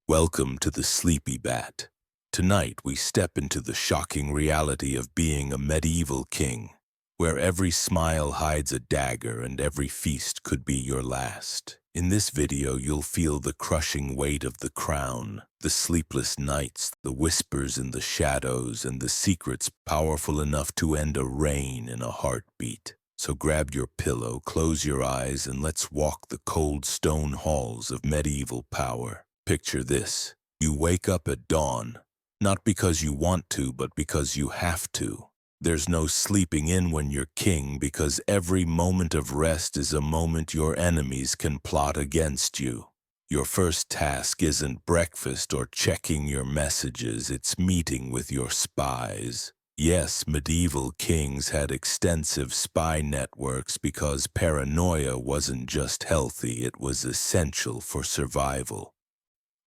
Welcome to the Sleepy Bat. Tonight we step into the shocking reality of being a medieval king, where every smile hides a dagger and every feast could be your last. In this video you'll feel the crushing weight of the crown, the sleepless nights, the whispers in the shadows, and the secrets powerful enough to end a reign in a heartbeat. So grab your pillow, close your eyes, and let's walk the cold stone halls of medieval power. Picture this. You wake up at dawn, not because you want to, but because you have to. There's no sleeping in when you're king, because every moment of rest is a moment your enemies can plot against you. Your first task isn't breakfast or checking your messages, it's meeting with your spies. Yes, medieval kings had extensive spy networks because paranoia wasn't just healthy, it was essential for survival.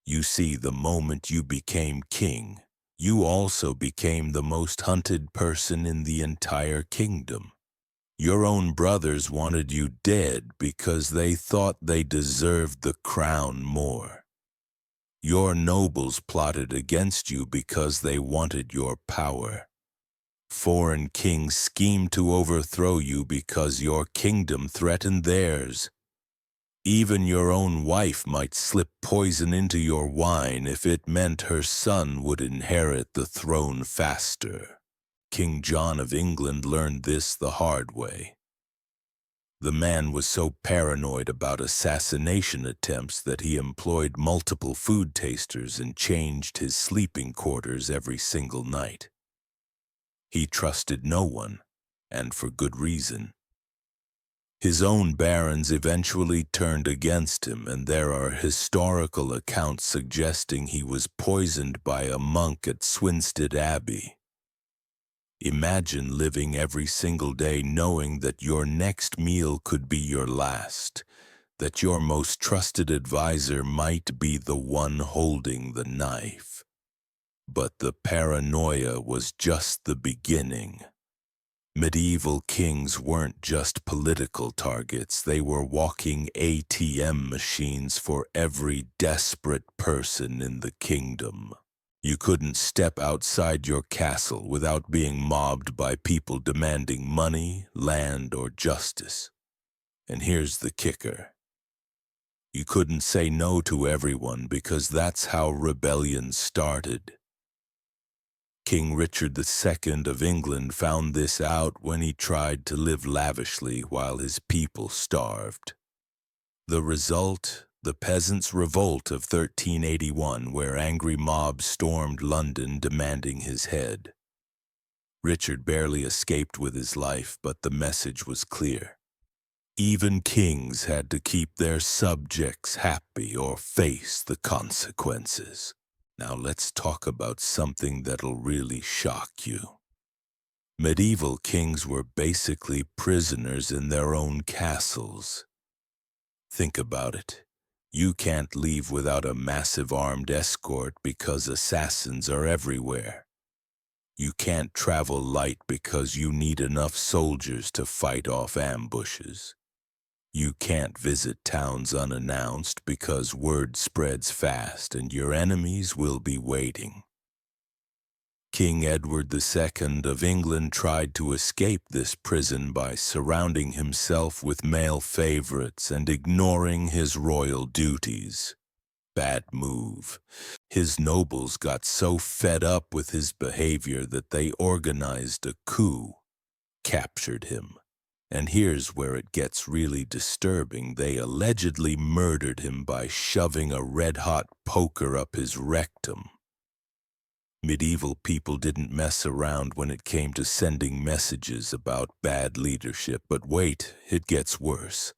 You see, the moment you became king, you also became the most hunted person in the entire kingdom. Your own brothers wanted you dead because they thought they deserved the crown more. Your nobles plotted against you because they wanted your power. Foreign kings schemed to overthrow you because your kingdom threatened theirs. Even your own wife might slip poison into your wine if it meant her son would inherit the throne faster. King John of England learned this the hard way. The man was so paranoid about assassination attempts that he employed multiple food tasters and changed his sleeping quarters every single night. He trusted no one, and for good reason. His own barons eventually turned against him, and there are historical accounts suggesting he was poisoned by a monk at Swinstead Abbey. Imagine living every single day knowing that your next meal could be your last, that your most trusted advisor might be the one holding the knife. But the paranoia was just the beginning. Medieval kings weren't just political targets, they were walking ATM machines for every desperate person in the kingdom. You couldn't step outside your castle without being mobbed by people demanding money, land, or justice. And here's the kicker. You couldn't say no to everyone because that's how rebellions started. King Richard II of England found this out when he tried to live lavishly while his people starved. The result? The Peasants' Revolt of 1381, where angry mobs stormed London demanding his head. Richard barely escaped with his life, but the message was clear. Even kings had to keep their subjects happy or face the consequences. Now let's talk about something that'll really shock you. Medieval kings were basically prisoners in their own castles. Think about it. You can't leave without a massive armed escort because assassins are everywhere. You can't travel light because you need enough soldiers to fight off ambushes. You can't visit towns unannounced because word spreads fast and your enemies will be waiting. King Edward II of England tried to escape this prison by surrounding himself with male favorites and ignoring his royal duties. Bad move. His nobles got so fed up with his behavior that they organized a coup, captured him. And here's where it gets really disturbing. They allegedly murdered him by shoving a red-hot poker up his rectum. Medieval people didn't mess around when it came to sending messages about bad leadership, but wait, it gets worse.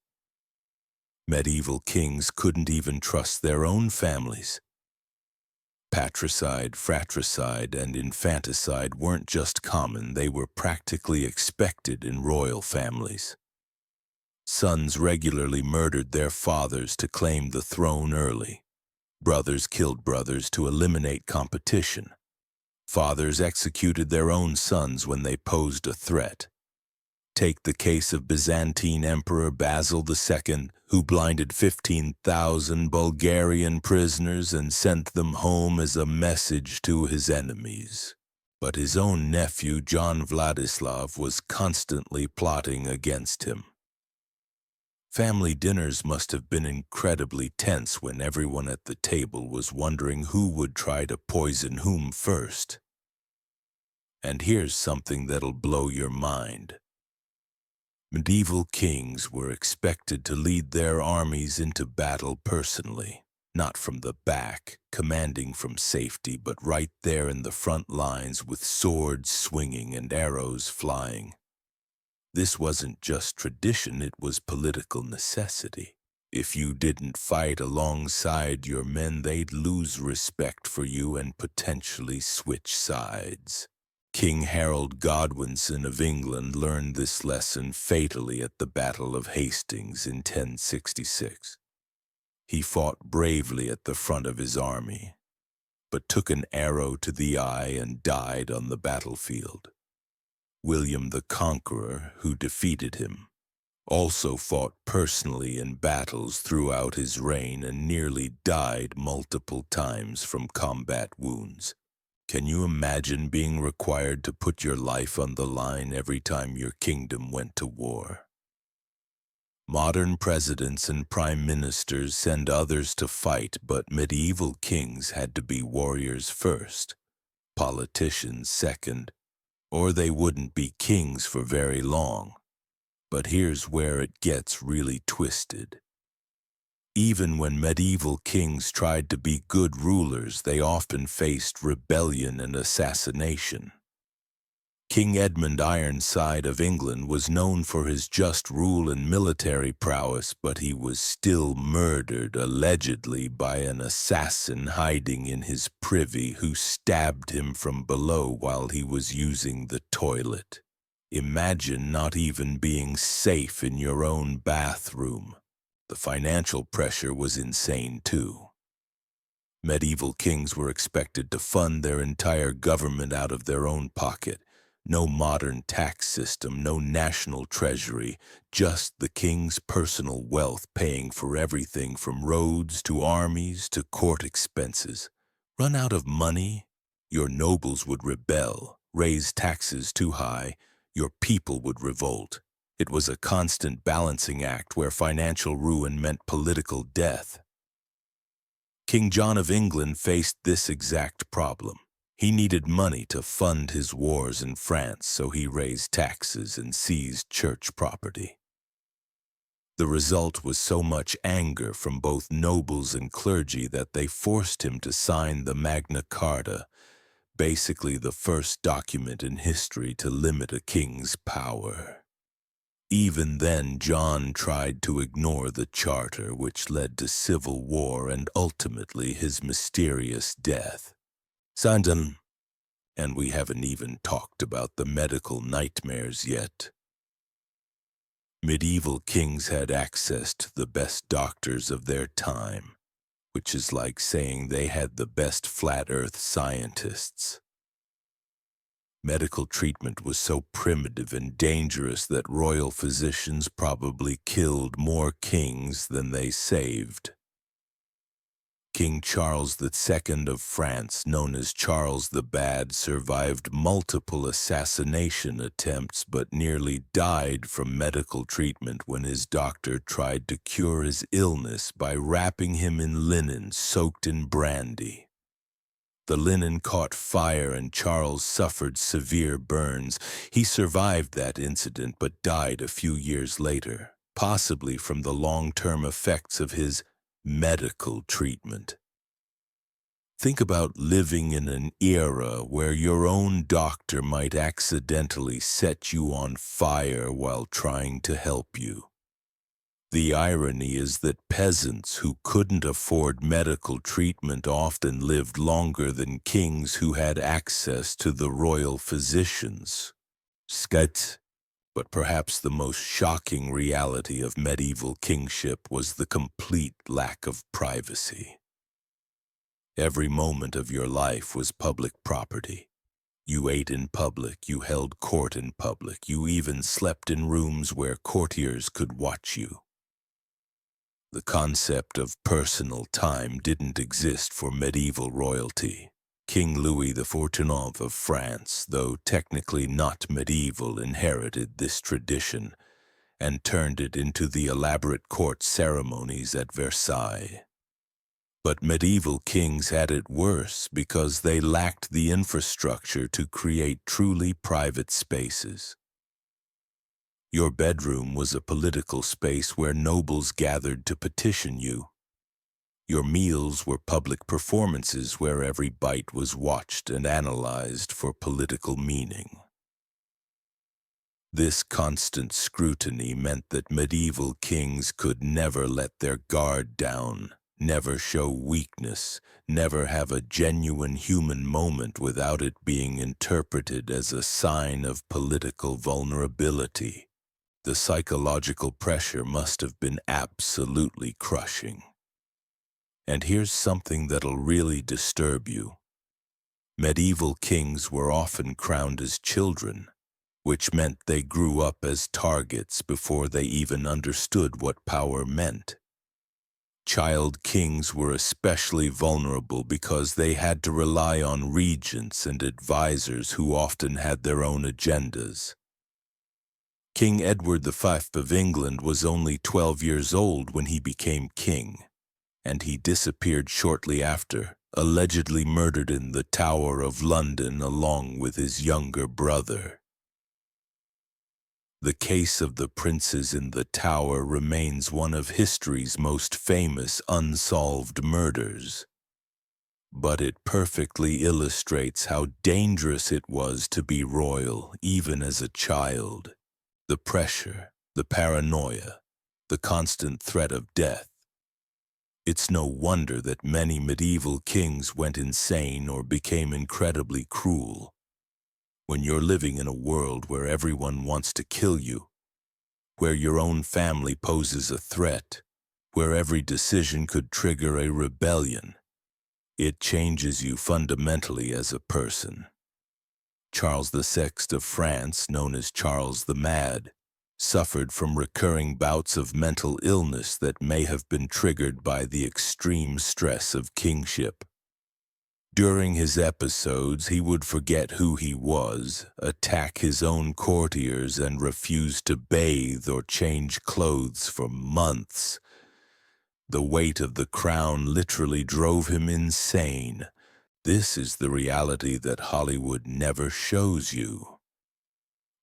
Medieval kings couldn't even trust their own families. Patricide, fratricide, and infanticide weren't just common, they were practically expected in royal families. Sons regularly murdered their fathers to claim the throne early. Brothers killed brothers to eliminate competition. Fathers executed their own sons when they posed a threat. Take the case of Byzantine Emperor Basil II, who blinded 15,000 Bulgarian prisoners and sent them home as a message to his enemies. But his own nephew, John Vladislav, was constantly plotting against him. Family dinners must have been incredibly tense when everyone at the table was wondering who would try to poison whom first. And here's something that'll blow your mind. Medieval kings were expected to lead their armies into battle personally, not from the back, commanding from safety, but right there in the front lines with swords swinging and arrows flying. This wasn't just tradition, it was political necessity. If you didn't fight alongside your men, they'd lose respect for you and potentially switch sides. King Harold Godwinson of England learned this lesson fatally at the Battle of Hastings in 1066. He fought bravely at the front of his army, but took an arrow to the eye and died on the battlefield. William the Conqueror, who defeated him, also fought personally in battles throughout his reign and nearly died multiple times from combat wounds. Can you imagine being required to put your life on the line every time your kingdom went to war? Modern presidents and prime ministers send others to fight, but medieval kings had to be warriors first, politicians second, or they wouldn't be kings for very long. But here's where it gets really twisted. Even when medieval kings tried to be good rulers, they often faced rebellion and assassination. King Edmund Ironside of England was known for his just rule and military prowess, but he was still murdered, allegedly by an assassin hiding in his privy who stabbed him from below while he was using the toilet. Imagine not even being safe in your own bathroom. The financial pressure was insane too. Medieval kings were expected to fund their entire government out of their own pocket. No modern tax system, no national treasury, just the king's personal wealth paying for everything from roads to armies to court expenses. Run out of money? Your nobles would rebel, raise taxes too high, your people would revolt. It was a constant balancing act where financial ruin meant political death. King John of England faced this exact problem. He needed money to fund his wars in France, so he raised taxes and seized church property. The result was so much anger from both nobles and clergy that they forced him to sign the Magna Carta, basically the first document in history to limit a king's power. Even then, John tried to ignore the charter, which led to civil war and ultimately his mysterious death. Sandan, and we haven't even talked about the medical nightmares yet. Medieval kings had access to the best doctors of their time, which is like saying they had the best flat earth scientists. Medical treatment was so primitive and dangerous that royal physicians probably killed more kings than they saved. King Charles II of France, known as Charles the Bad, survived multiple assassination attempts but nearly died from medical treatment when his doctor tried to cure his illness by wrapping him in linen soaked in brandy. The linen caught fire and Charles suffered severe burns. He survived that incident but died a few years later, possibly from the long-term effects of his medical treatment. Think about living in an era where your own doctor might accidentally set you on fire while trying to help you. The irony is that peasants who couldn't afford medical treatment often lived longer than kings who had access to the royal physicians. Skat. But perhaps the most shocking reality of medieval kingship was the complete lack of privacy. Every moment of your life was public property. You ate in public, you held court in public, you even slept in rooms where courtiers could watch you. The concept of personal time didn't exist for medieval royalty. King Louis XIV of France, though technically not medieval, inherited this tradition and turned it into the elaborate court ceremonies at Versailles. But medieval kings had it worse because they lacked the infrastructure to create truly private spaces. Your bedroom was a political space where nobles gathered to petition you. Your meals were public performances where every bite was watched and analyzed for political meaning. This constant scrutiny meant that medieval kings could never let their guard down, never show weakness, never have a genuine human moment without it being interpreted as a sign of political vulnerability. The psychological pressure must have been absolutely crushing. And here's something that'll really disturb you. Medieval kings were often crowned as children, which meant they grew up as targets before they even understood what power meant. Child kings were especially vulnerable because they had to rely on regents and advisors who often had their own agendas. King Edward V of England was only 12 years old when he became king, and he disappeared shortly after, allegedly murdered in the Tower of London along with his younger brother. The case of the princes in the Tower remains one of history's most famous unsolved murders. But it perfectly illustrates how dangerous it was to be royal even as a child. The pressure, the paranoia, the constant threat of death. It's no wonder that many medieval kings went insane or became incredibly cruel. When you're living in a world where everyone wants to kill you, where your own family poses a threat, where every decision could trigger a rebellion, it changes you fundamentally as a person. Charles VI of France, known as Charles the Mad, suffered from recurring bouts of mental illness that may have been triggered by the extreme stress of kingship. During his episodes, he would forget who he was, attack his own courtiers, and refuse to bathe or change clothes for months. The weight of the crown literally drove him insane. This is the reality that Hollywood never shows you.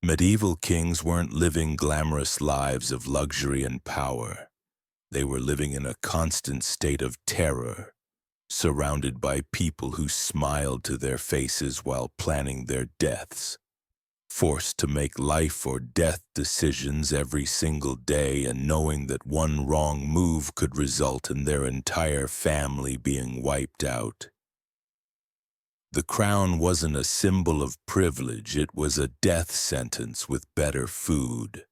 Medieval kings weren't living glamorous lives of luxury and power. They were living in a constant state of terror, surrounded by people who smiled to their faces while planning their deaths, forced to make life or death decisions every single day and knowing that one wrong move could result in their entire family being wiped out. The crown wasn't a symbol of privilege, it was a death sentence with better food.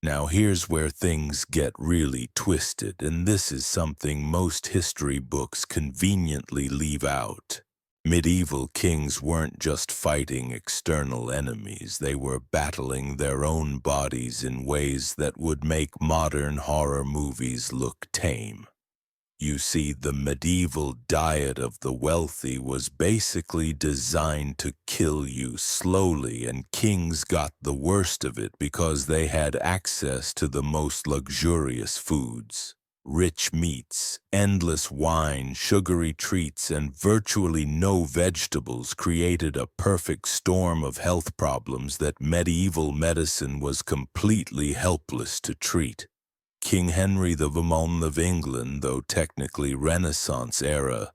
Now here's where things get really twisted, and this is something most history books conveniently leave out. Medieval kings weren't just fighting external enemies, they were battling their own bodies in ways that would make modern horror movies look tame. You see, the medieval diet of the wealthy was basically designed to kill you slowly, and kings got the worst of it because they had access to the most luxurious foods. Rich meats, endless wine, sugary treats, and virtually no vegetables created a perfect storm of health problems that medieval medicine was completely helpless to treat. King Henry the VIII of England, though technically Renaissance era,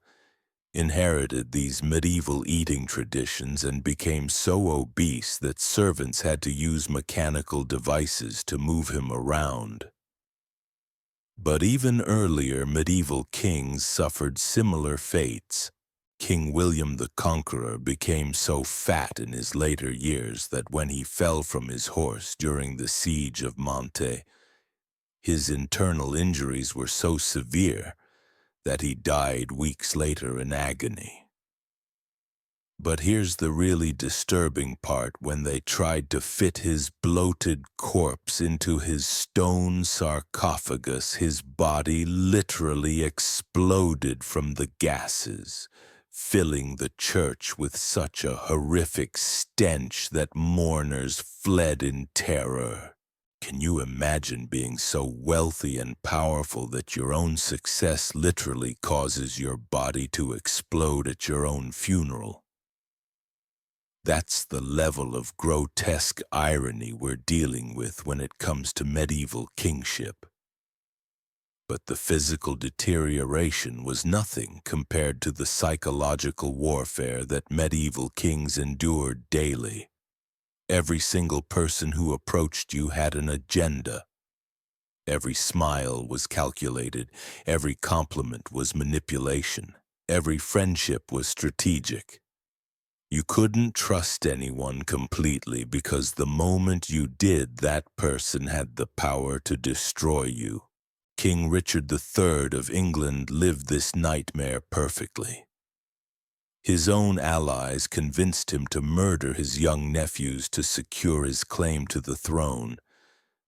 inherited these medieval eating traditions and became so obese that servants had to use mechanical devices to move him around. But even earlier medieval kings suffered similar fates. King William the Conqueror became so fat in his later years that when he fell from his horse during the siege of Mantes, his internal injuries were so severe that he died weeks later in agony. But here's the really disturbing part: when they tried to fit his bloated corpse into his stone sarcophagus, his body literally exploded from the gases, filling the church with such a horrific stench that mourners fled in terror. Can you imagine being so wealthy and powerful that your own success literally causes your body to explode at your own funeral? That's the level of grotesque irony we're dealing with when it comes to medieval kingship. But the physical deterioration was nothing compared to the psychological warfare that medieval kings endured daily. Every single person who approached you had an agenda. Every smile was calculated, every compliment was manipulation, every friendship was strategic. You couldn't trust anyone completely because the moment you did, that person had the power to destroy you. King Richard III of England lived this nightmare perfectly. His own allies convinced him to murder his young nephews to secure his claim to the throne,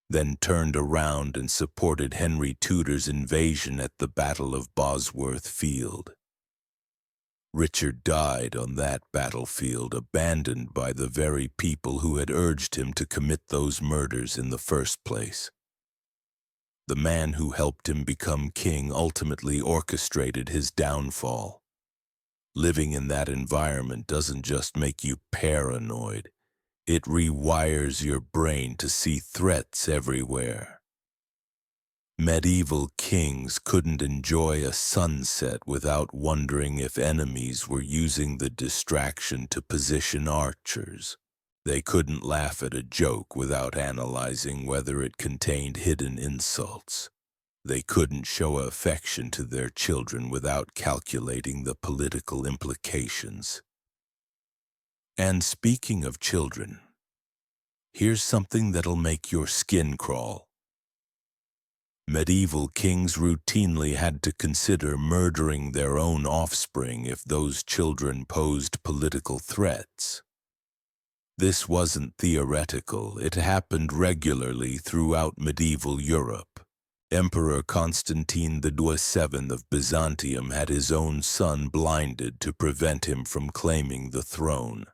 then turned around and supported Henry Tudor's invasion at the Battle of Bosworth Field. Richard died on that battlefield, abandoned by the very people who had urged him to commit those murders in the first place. The man who helped him become king ultimately orchestrated his downfall. Living in that environment doesn't just make you paranoid, it rewires your brain to see threats everywhere. Medieval kings couldn't enjoy a sunset without wondering if enemies were using the distraction to position archers. They couldn't laugh at a joke without analyzing whether it contained hidden insults. They couldn't show affection to their children without calculating the political implications. And speaking of children, here's something that'll make your skin crawl. Medieval kings routinely had to consider murdering their own offspring if those children posed political threats. This wasn't theoretical, it happened regularly throughout medieval Europe. Emperor Constantine VII of Byzantium had his own son blinded to prevent him from claiming the throne.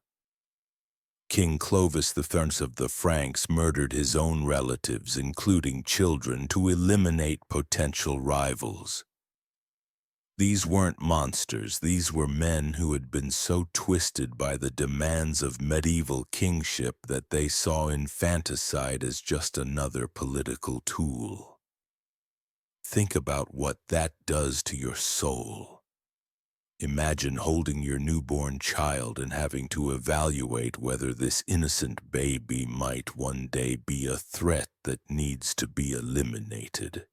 King Clovis I of the Franks murdered his own relatives, including children, to eliminate potential rivals. These weren't monsters, these were men who had been so twisted by the demands of medieval kingship that they saw infanticide as just another political tool. Think about what that does to your soul. Imagine holding your newborn child and having to evaluate whether this innocent baby might one day be a threat that needs to be eliminated.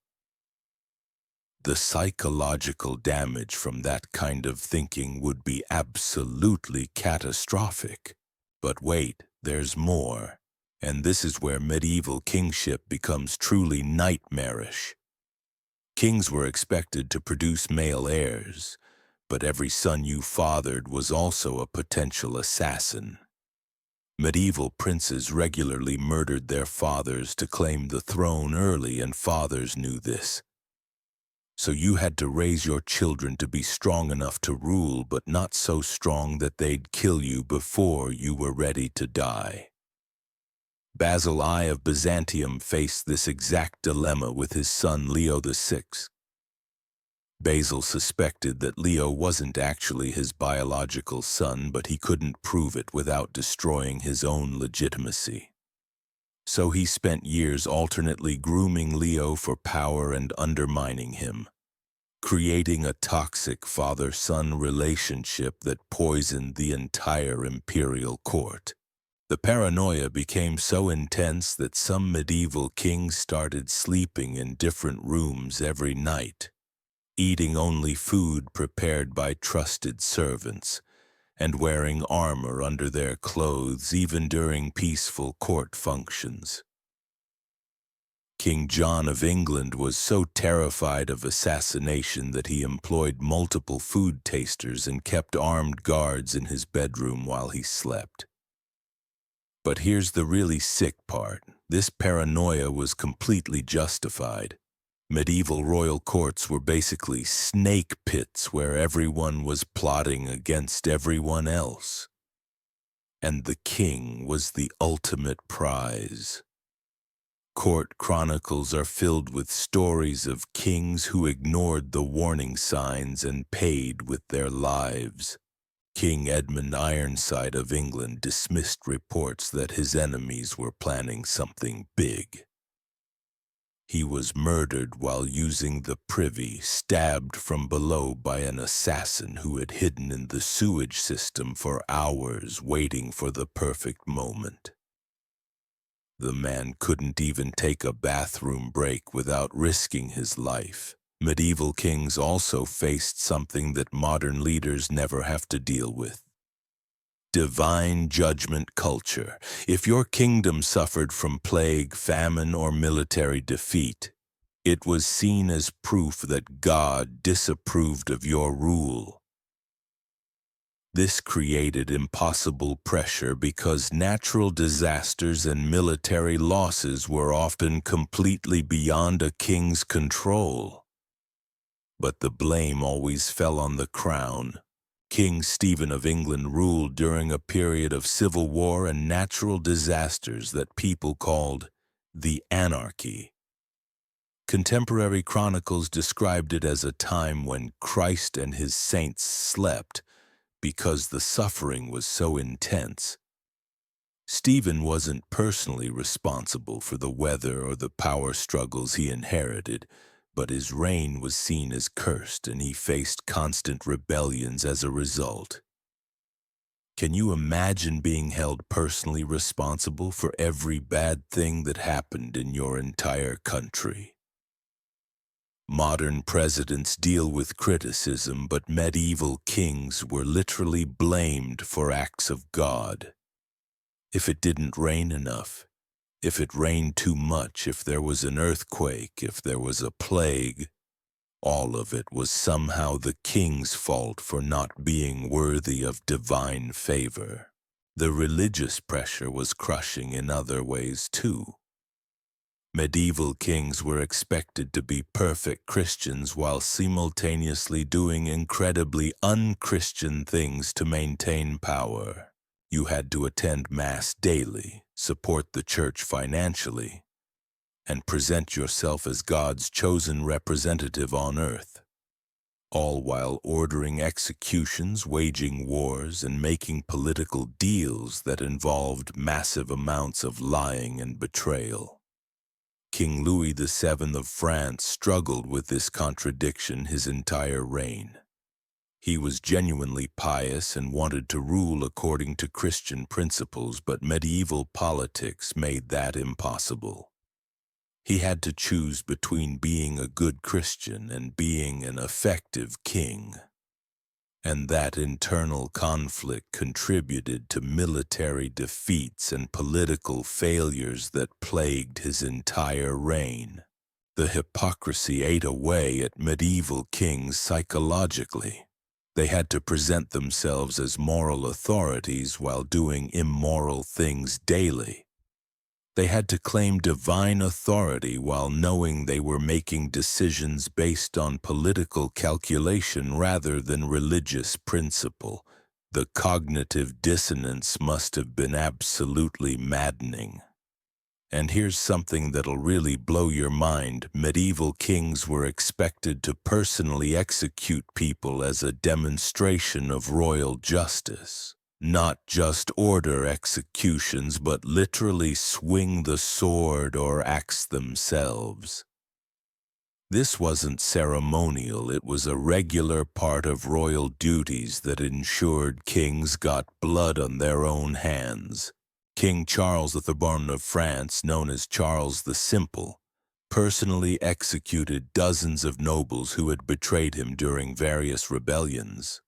The psychological damage from that kind of thinking would be absolutely catastrophic. But wait, there's more. And this is where medieval kingship becomes truly nightmarish. Kings were expected to produce male heirs, but every son you fathered was also a potential assassin. Medieval princes regularly murdered their fathers to claim the throne early, and fathers knew this. So you had to raise your children to be strong enough to rule, but not so strong that they'd kill you before you were ready to die. Basil I of Byzantium faced this exact dilemma with his son Leo VI. Basil suspected that Leo wasn't actually his biological son, but he couldn't prove it without destroying his own legitimacy. So he spent years alternately grooming Leo for power and undermining him, creating a toxic father-son relationship that poisoned the entire imperial court. The paranoia became so intense that some medieval kings started sleeping in different rooms every night, eating only food prepared by trusted servants, and wearing armor under their clothes even during peaceful court functions. King John of England was so terrified of assassination that he employed multiple food tasters and kept armed guards in his bedroom while he slept. But here's the really sick part. This paranoia was completely justified. Medieval royal courts were basically snake pits where everyone was plotting against everyone else. And the king was the ultimate prize. Court chronicles are filled with stories of kings who ignored the warning signs and paid with their lives. King Edmund Ironside of England dismissed reports that his enemies were planning something big. He was murdered while using the privy, stabbed from below by an assassin who had hidden in the sewage system for hours, waiting for the perfect moment. The man couldn't even take a bathroom break without risking his life. Medieval kings also faced something that modern leaders never have to deal with: divine judgment culture. If your kingdom suffered from plague, famine, or military defeat, it was seen as proof that God disapproved of your rule. This created impossible pressure because natural disasters and military losses were often completely beyond a king's control. But the blame always fell on the crown. King Stephen of England ruled during a period of civil war and natural disasters that people called the Anarchy. Contemporary chronicles described it as a time when Christ and his saints slept because the suffering was so intense. Stephen wasn't personally responsible for the weather or the power struggles he inherited, but his reign was seen as cursed and he faced constant rebellions as a result. Can you imagine being held personally responsible for every bad thing that happened in your entire country? Modern presidents deal with criticism, but medieval kings were literally blamed for acts of God. If it didn't rain enough, if it rained too much, if there was an earthquake, if there was a plague, all of it was somehow the king's fault for not being worthy of divine favor. The religious pressure was crushing in other ways too. Medieval kings were expected to be perfect Christians while simultaneously doing incredibly unchristian things to maintain power. You had to attend Mass daily, support the church financially, and present yourself as God's chosen representative on earth, all while ordering executions, waging wars, and making political deals that involved massive amounts of lying and betrayal. King Louis VII of France struggled with this contradiction his entire reign. He was genuinely pious and wanted to rule according to Christian principles, but medieval politics made that impossible. He had to choose between being a good Christian and being an effective king. And that internal conflict contributed to military defeats and political failures that plagued his entire reign. The hypocrisy ate away at medieval kings psychologically. They had to present themselves as moral authorities while doing immoral things daily. They had to claim divine authority while knowing they were making decisions based on political calculation rather than religious principle. The cognitive dissonance must have been absolutely maddening. And here's something that'll really blow your mind. Medieval kings were expected to personally execute people as a demonstration of royal justice. Not just order executions, but literally swing the sword or axe themselves. This wasn't ceremonial, it was a regular part of royal duties that ensured kings got blood on their own hands. King Charles the Bourbon of France, known as Charles the Simple, personally executed dozens of nobles who had betrayed him during various rebellions.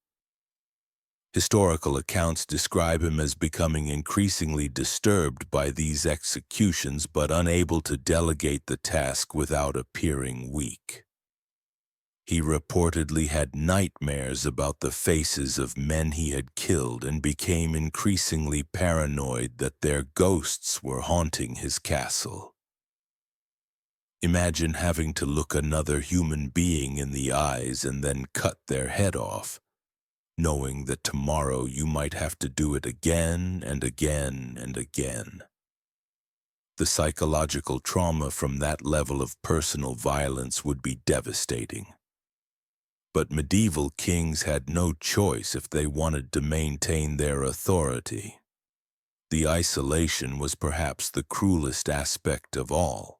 Historical accounts describe him as becoming increasingly disturbed by these executions but unable to delegate the task without appearing weak. He reportedly had nightmares about the faces of men he had killed and became increasingly paranoid that their ghosts were haunting his castle. Imagine having to look another human being in the eyes and then cut their head off, knowing that tomorrow you might have to do it again and again and again. The psychological trauma from that level of personal violence would be devastating. But medieval kings had no choice if they wanted to maintain their authority. The isolation was perhaps the cruelest aspect of all.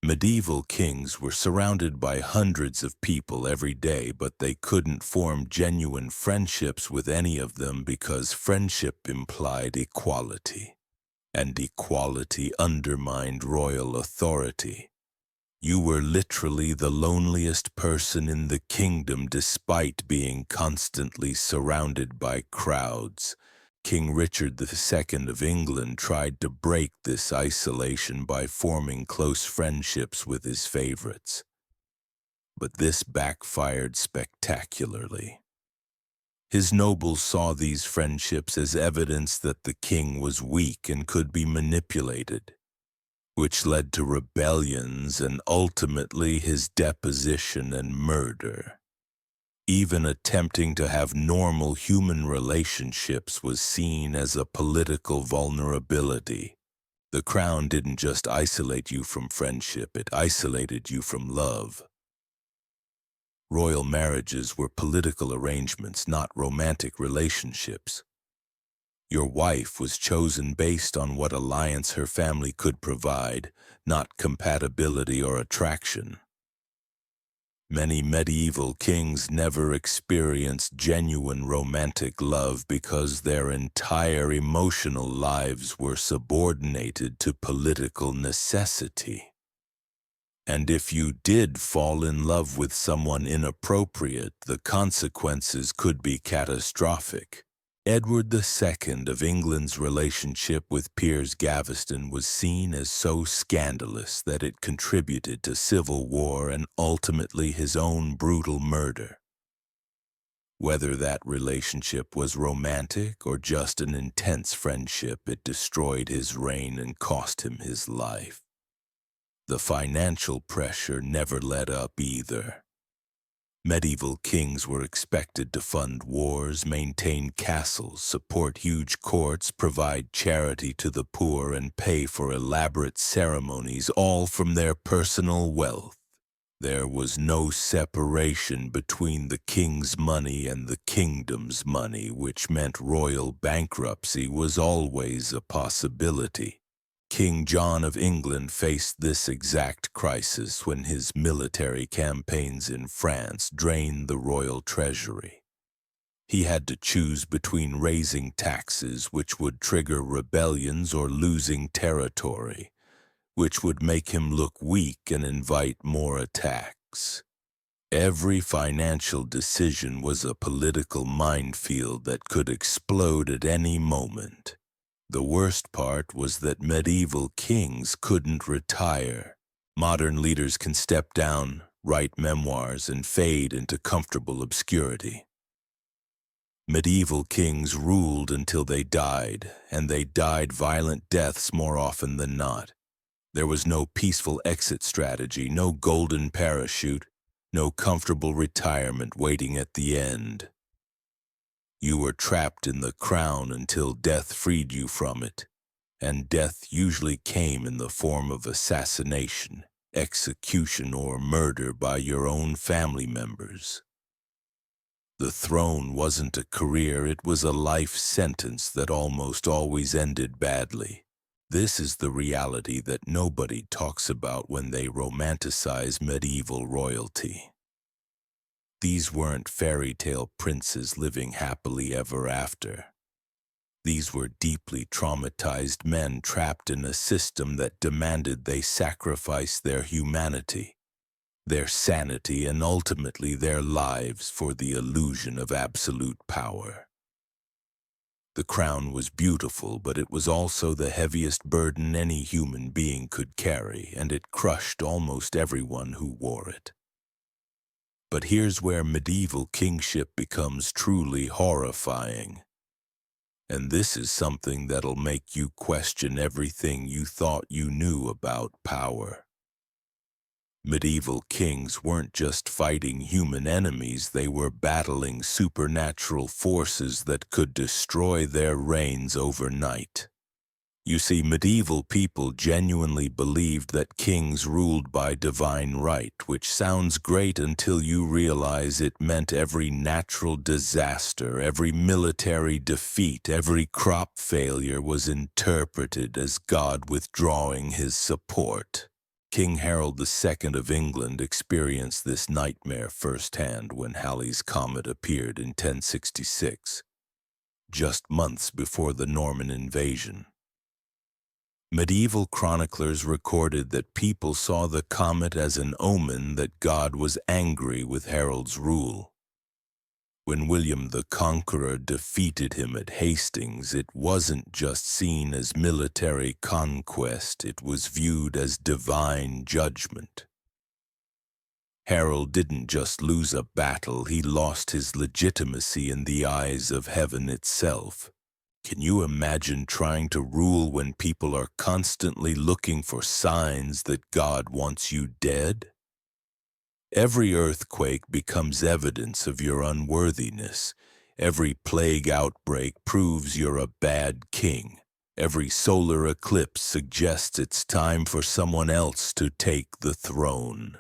Medieval kings were surrounded by hundreds of people every day, but they couldn't form genuine friendships with any of them because friendship implied equality, and equality undermined royal authority. You were literally the loneliest person in the kingdom despite being constantly surrounded by crowds. King Richard II of England tried to break this isolation by forming close friendships with his favorites. But this backfired spectacularly. His nobles saw these friendships as evidence that the king was weak and could be manipulated, which led to rebellions and ultimately his deposition and murder. Even attempting to have normal human relationships was seen as a political vulnerability. The crown didn't just isolate you from friendship, it isolated you from love. Royal marriages were political arrangements, not romantic relationships. Your wife was chosen based on what alliance her family could provide, not compatibility or attraction. Many medieval kings never experienced genuine romantic love because their entire emotional lives were subordinated to political necessity. And if you did fall in love with someone inappropriate, the consequences could be catastrophic. Edward II of England's relationship with Piers Gaveston was seen as so scandalous that it contributed to civil war and ultimately his own brutal murder. Whether that relationship was romantic or just an intense friendship, it destroyed his reign and cost him his life. The financial pressure never let up either. Medieval kings were expected to fund wars, maintain castles, support huge courts, provide charity to the poor, and pay for elaborate ceremonies, all from their personal wealth. There was no separation between the king's money and the kingdom's money, which meant royal bankruptcy was always a possibility. King John of England faced this exact crisis when his military campaigns in France drained the royal treasury. He had to choose between raising taxes, which would trigger rebellions, or losing territory, which would make him look weak and invite more attacks. Every financial decision was a political minefield that could explode at any moment. The worst part was that medieval kings couldn't retire. Modern leaders can step down, write memoirs, and fade into comfortable obscurity. Medieval kings ruled until they died, and they died violent deaths more often than not. There was no peaceful exit strategy, no golden parachute, no comfortable retirement waiting at the end. You were trapped in the crown until death freed you from it, and death usually came in the form of assassination, execution, or murder by your own family members. The throne wasn't a career, it was a life sentence that almost always ended badly. This is the reality that nobody talks about when they romanticize medieval royalty. These weren't fairy tale princes living happily ever after. These were deeply traumatized men trapped in a system that demanded they sacrifice their humanity. their sanity, and ultimately their lives for the illusion of absolute power. The crown was beautiful, but it was also the heaviest burden any human being could carry, and it crushed almost everyone who wore it. But here's where medieval kingship becomes truly horrifying. And this is something that'll make you question everything you thought you knew about power. Medieval kings weren't just fighting human enemies, they were battling supernatural forces that could destroy their reigns overnight. You see, medieval people genuinely believed that kings ruled by divine right, which sounds great until you realize it meant every natural disaster, every military defeat, every crop failure was interpreted as God withdrawing his support. King Harold II of England experienced this nightmare firsthand when Halley's Comet appeared in 1066, just months before the Norman invasion. Medieval chroniclers recorded that people saw the comet as an omen that God was angry with Harold's rule. When William the Conqueror defeated him at Hastings, it wasn't just seen as military conquest, it was viewed as divine judgment. Harold didn't just lose a battle, he lost his legitimacy in the eyes of heaven itself. Can you imagine trying to rule when people are constantly looking for signs that God wants you dead? Every earthquake becomes evidence of your unworthiness. Every plague outbreak proves you're a bad king. Every solar eclipse suggests it's time for someone else to take the throne.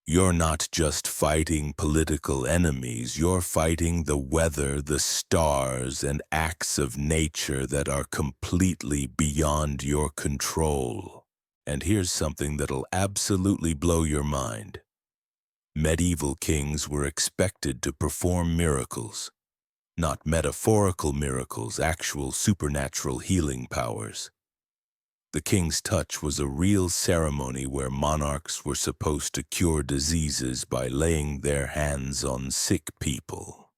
You're not just fighting political enemies, you're fighting the weather, the stars, and acts of nature that are completely beyond your control. And here's something that'll absolutely blow your mind. Medieval kings were expected to perform miracles. Not metaphorical miracles, actual supernatural healing powers. The king's touch was a real ceremony where monarchs were supposed to cure diseases by laying their hands on sick people.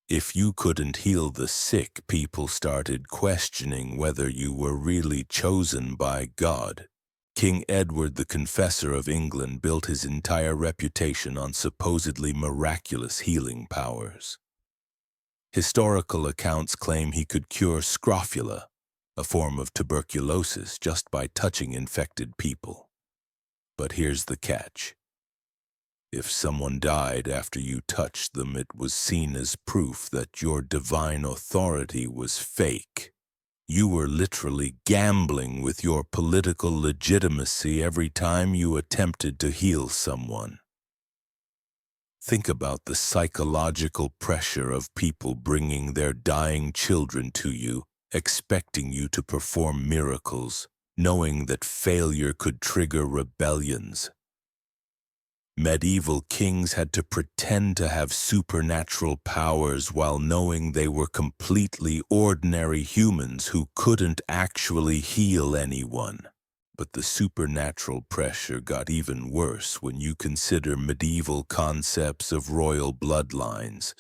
If you couldn't heal the sick, people started questioning whether you were really chosen by God. King Edward the Confessor of England built his entire reputation on supposedly miraculous healing powers. Historical accounts claim he could cure scrofula, a form of tuberculosis, just by touching infected people. But here's the catch. If someone died after you touched them, it was seen as proof that your divine authority was fake. You were literally gambling with your political legitimacy every time you attempted to heal someone. Think about the psychological pressure of people bringing their dying children to you, expecting you to perform miracles, knowing that failure could trigger rebellions. Medieval kings had to pretend to have supernatural powers while knowing they were completely ordinary humans who couldn't actually heal anyone. But the supernatural pressure got even worse when you consider medieval concepts of royal bloodlines.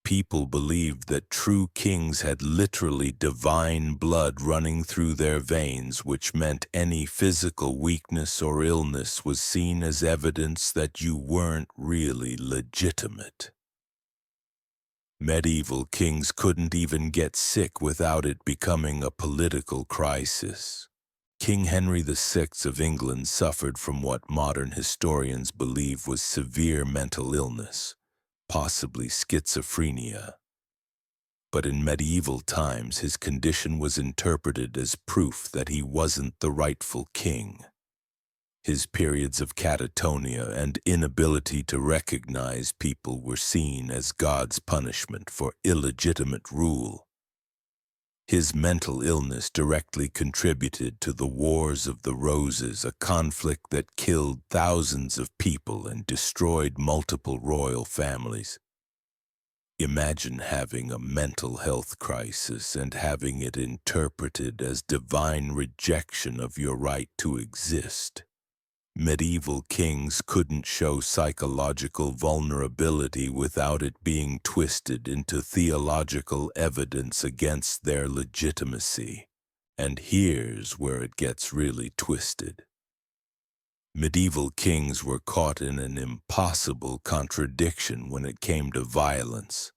People believed that true kings had literally divine blood running through their veins, which meant any physical weakness or illness was seen as evidence that you weren't really legitimate. Medieval kings couldn't even get sick without it becoming a political crisis. King Henry VI of England suffered from what modern historians believe was severe mental illness, possibly schizophrenia. But in medieval times, his condition was interpreted as proof that he wasn't the rightful king. His periods of catatonia and inability to recognize people were seen as God's punishment for illegitimate rule. His mental illness directly contributed to the Wars of the Roses, a conflict that killed thousands of people and destroyed multiple royal families. Imagine having a mental health crisis and having it interpreted as divine rejection of your right to exist. Medieval kings couldn't show psychological vulnerability without it being twisted into theological evidence against their legitimacy. And here's where it gets really twisted. Medieval kings were caught in an impossible contradiction when it came to violence.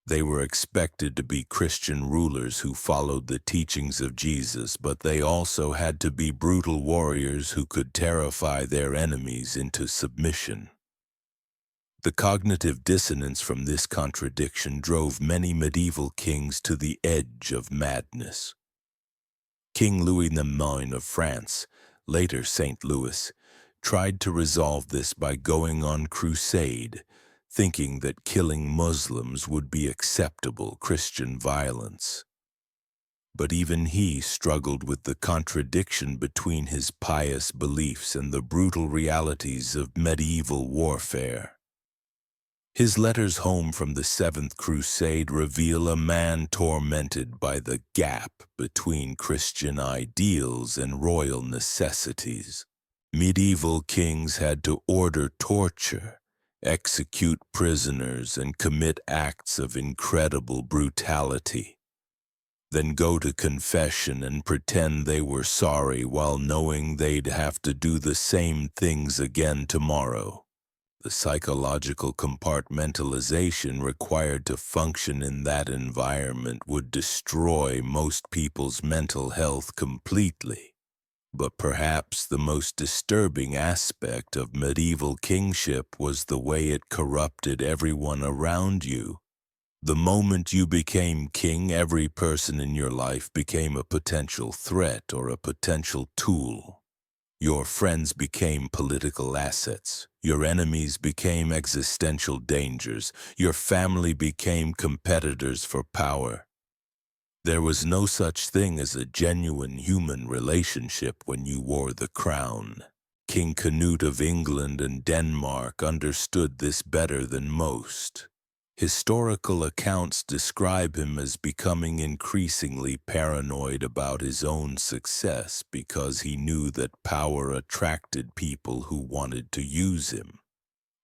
They were expected to be Christian rulers who followed the teachings of Jesus, but they also had to be brutal warriors who could terrify their enemies into submission. The cognitive dissonance from this contradiction drove many medieval kings to the edge of madness. King Louis IX of France, later St. Louis, tried to resolve this by going on crusade, thinking that killing Muslims would be acceptable Christian violence. But even he struggled with the contradiction between his pious beliefs and the brutal realities of medieval warfare. His letters home from the Seventh Crusade reveal a man tormented by the gap between Christian ideals and royal necessities. Medieval kings had to order torture, execute prisoners, and commit acts of incredible brutality. Then go to confession and pretend they were sorry while knowing they'd have to do the same things again tomorrow. The psychological compartmentalization required to function in that environment would destroy most people's mental health completely. But perhaps the most disturbing aspect of medieval kingship was the way it corrupted everyone around you. The moment you became king, every person in your life became a potential threat or a potential tool. Your friends became political assets. Your enemies became existential dangers. Your family became competitors for power. There was no such thing as a genuine human relationship when you wore the crown. King Canute of England and Denmark understood this better than most. Historical accounts describe him as becoming increasingly paranoid about his own success because he knew that power attracted people who wanted to use him.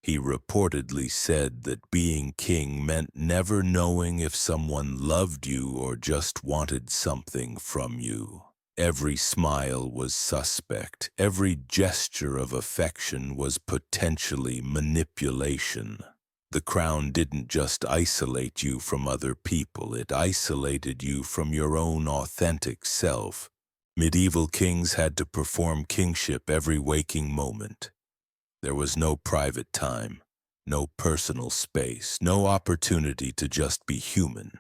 He reportedly said that being king meant never knowing if someone loved you or just wanted something from you. Every smile was suspect. Every gesture of affection was potentially manipulation. The crown didn't just isolate you from other people, it isolated you from your own authentic self. Medieval kings had to perform kingship every waking moment. There was no private time, no personal space, no opportunity to just be human.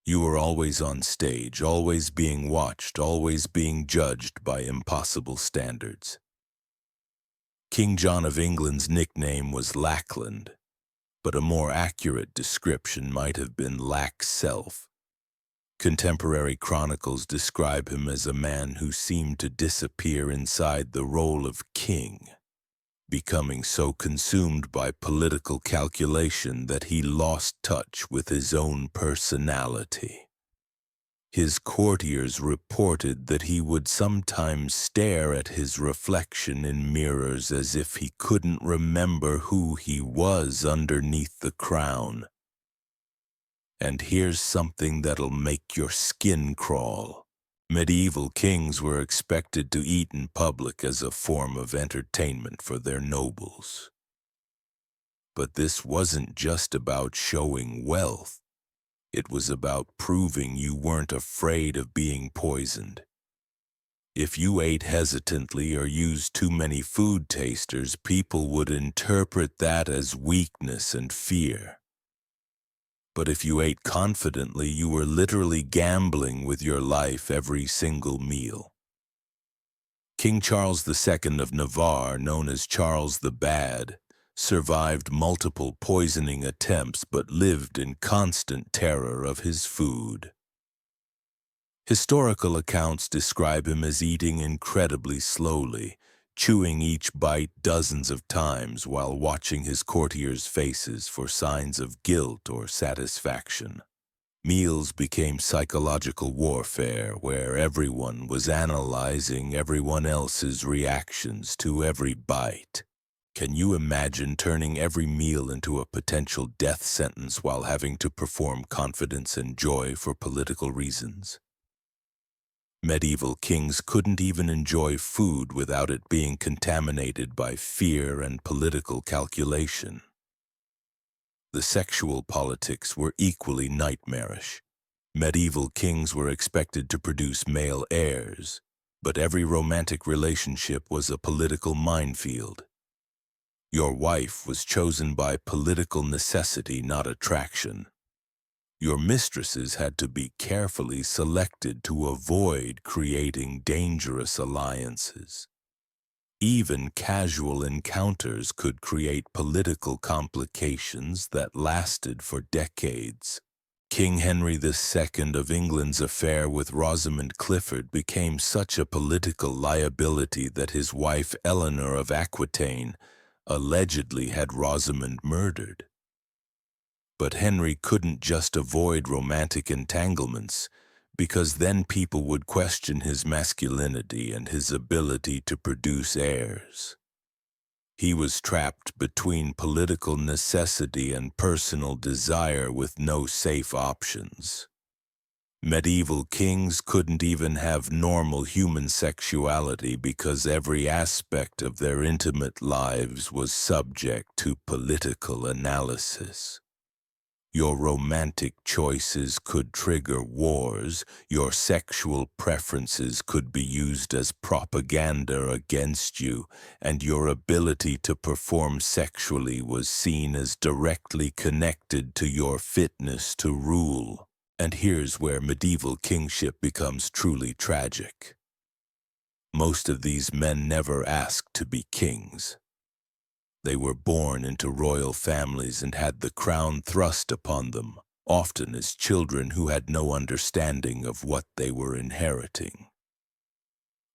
You were always on stage, always being watched, always being judged by impossible standards. King John of England's nickname was Lackland, but a more accurate description might have been lack self. Contemporary chronicles describe him as a man who seemed to disappear inside the role of king, becoming so consumed by political calculation that he lost touch with his own personality. His courtiers reported that he would sometimes stare at his reflection in mirrors as if he couldn't remember who he was underneath the crown. And here's something that'll make your skin crawl. Medieval kings were expected to eat in public as a form of entertainment for their nobles. But this wasn't just about showing wealth. It was about proving you weren't afraid of being poisoned. If you ate hesitantly or used too many food tasters, people would interpret that as weakness and fear. But if you ate confidently, you were literally gambling with your life every single meal. King Charles II of Navarre, known as Charles the Bad, survived multiple poisoning attempts but lived in constant terror of his food. Historical accounts describe him as eating incredibly slowly, chewing each bite dozens of times while watching his courtiers' faces for signs of guilt or satisfaction. Meals became psychological warfare where everyone was analyzing everyone else's reactions to every bite. Can you imagine turning every meal into a potential death sentence while having to perform confidence and joy for political reasons? Medieval kings couldn't even enjoy food without it being contaminated by fear and political calculation. The sexual politics were equally nightmarish. Medieval kings were expected to produce male heirs, but every romantic relationship was a political minefield. Your wife was chosen by political necessity, not attraction. Your mistresses had to be carefully selected to avoid creating dangerous alliances. Even casual encounters could create political complications that lasted for decades. King Henry II of England's affair with Rosamund Clifford became such a political liability that his wife Eleanor of Aquitaine allegedly had Rosamund murdered. But Henry couldn't just avoid romantic entanglements, because then people would question his masculinity and his ability to produce heirs. He was trapped between political necessity and personal desire with no safe options. Medieval kings couldn't even have normal human sexuality because every aspect of their intimate lives was subject to political analysis. Your romantic choices could trigger wars, your sexual preferences could be used as propaganda against you, and your ability to perform sexually was seen as directly connected to your fitness to rule. And here's where medieval kingship becomes truly tragic. Most of these men never asked to be kings. They were born into royal families and had the crown thrust upon them, often as children who had no understanding of what they were inheriting.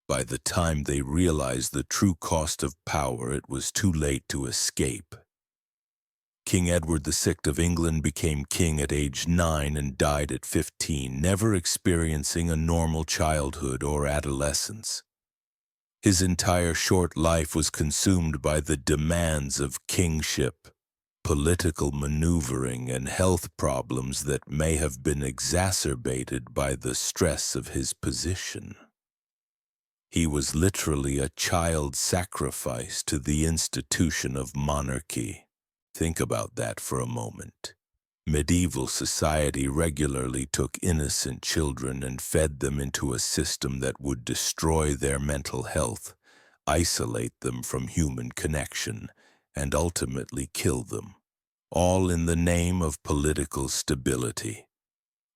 By the time they realized the true cost of power, it was too late to escape. King Edward VI of England became king at age 9 and died at 15, never experiencing a normal childhood or adolescence. His entire short life was consumed by the demands of kingship, political maneuvering, and health problems that may have been exacerbated by the stress of his position. He was literally a child sacrifice to the institution of monarchy. Think about that for a moment. Medieval society regularly took innocent children and fed them into a system that would destroy their mental health, isolate them from human connection, and ultimately kill them, all in the name of political stability.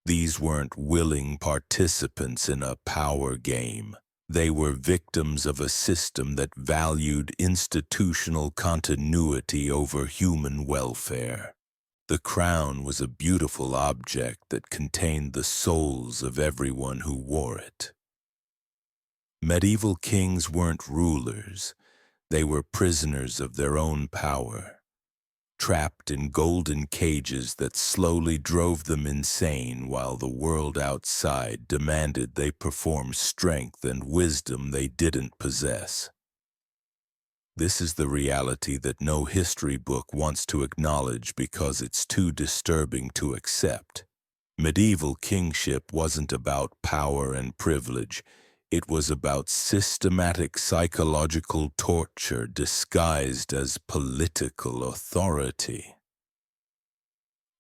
These weren't willing participants in a power game. They were victims of a system that valued institutional continuity over human welfare. The crown was a beautiful object that contained the souls of everyone who wore it. Medieval kings weren't rulers. They were prisoners of their own power, trapped in golden cages that slowly drove them insane while the world outside demanded they perform strength and wisdom they didn't possess. This is the reality that no history book wants to acknowledge because it's too disturbing to accept. Medieval kingship wasn't about power and privilege. It was about systematic psychological torture disguised as political authority.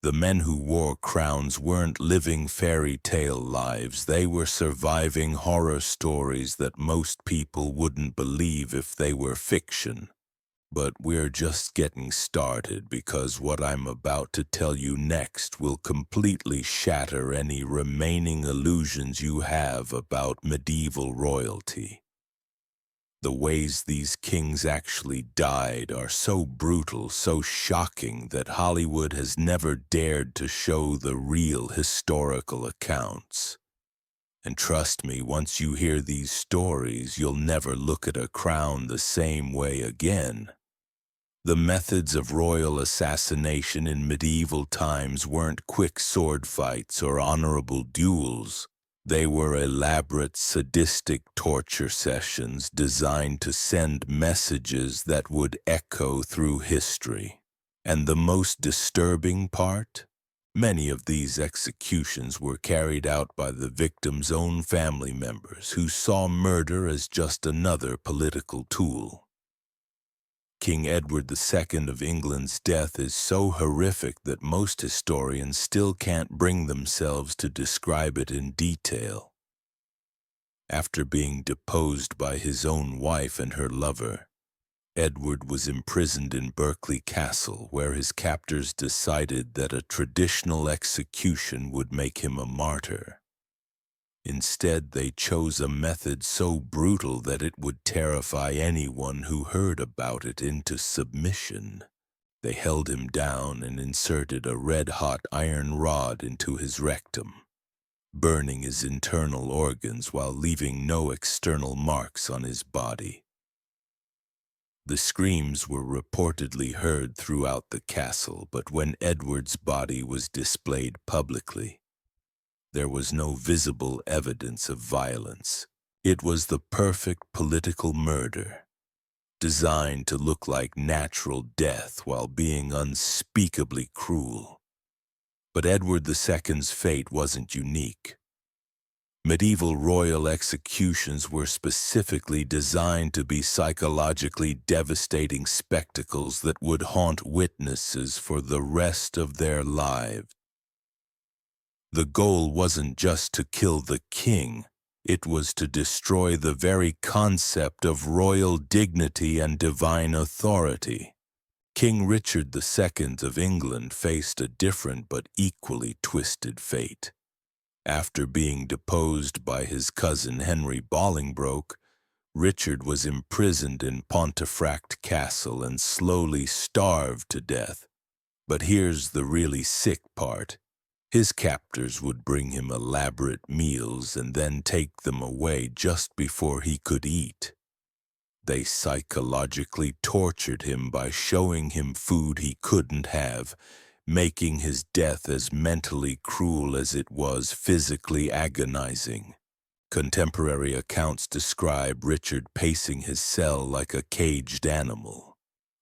The men who wore crowns weren't living fairy tale lives. They were surviving horror stories that most people wouldn't believe if they were fiction. But we're just getting started because what I'm about to tell you next will completely shatter any remaining illusions you have about medieval royalty. The ways these kings actually died are so brutal, so shocking that Hollywood has never dared to show the real historical accounts. And trust me, once you hear these stories, you'll never look at a crown the same way again. The methods of royal assassination in medieval times weren't quick sword fights or honorable duels. They were elaborate, sadistic torture sessions designed to send messages that would echo through history. And the most disturbing part? Many of these executions were carried out by the victim's own family members who saw murder as just another political tool. King Edward II of England's death is so horrific that most historians still can't bring themselves to describe it in detail. After being deposed by his own wife and her lover, Edward was imprisoned in Berkeley Castle, where his captors decided that a traditional execution would make him a martyr. Instead, they chose a method so brutal that it would terrify anyone who heard about it into submission. They held him down and inserted a red-hot iron rod into his rectum, burning his internal organs while leaving no external marks on his body. The screams were reportedly heard throughout the castle, but when Edward's body was displayed publicly, there was no visible evidence of violence. It was the perfect political murder, designed to look like natural death while being unspeakably cruel. But Edward II's fate wasn't unique. Medieval royal executions were specifically designed to be psychologically devastating spectacles that would haunt witnesses for the rest of their lives. The goal wasn't just to kill the king, it was to destroy the very concept of royal dignity and divine authority. King Richard II of England faced a different but equally twisted fate. After being deposed by his cousin Henry Bolingbroke, Richard was imprisoned in Pontefract Castle and slowly starved to death. But here's the really sick part. His captors would bring him elaborate meals and then take them away just before he could eat. They psychologically tortured him by showing him food he couldn't have, making his death as mentally cruel as it was physically agonizing. Contemporary accounts describe Richard pacing his cell like a caged animal,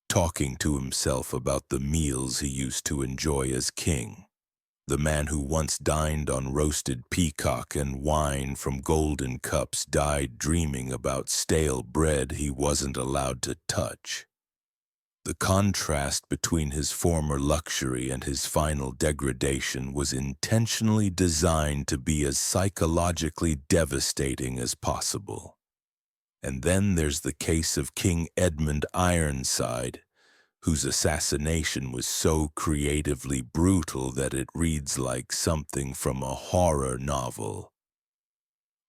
talking to himself about the meals he used to enjoy as king. The man who once dined on roasted peacock and wine from golden cups died dreaming about stale bread he wasn't allowed to touch. The contrast between his former luxury and his final degradation was intentionally designed to be as psychologically devastating as possible. And then there's the case of King Edmund Ironside, whose assassination was so creatively brutal that it reads like something from a horror novel.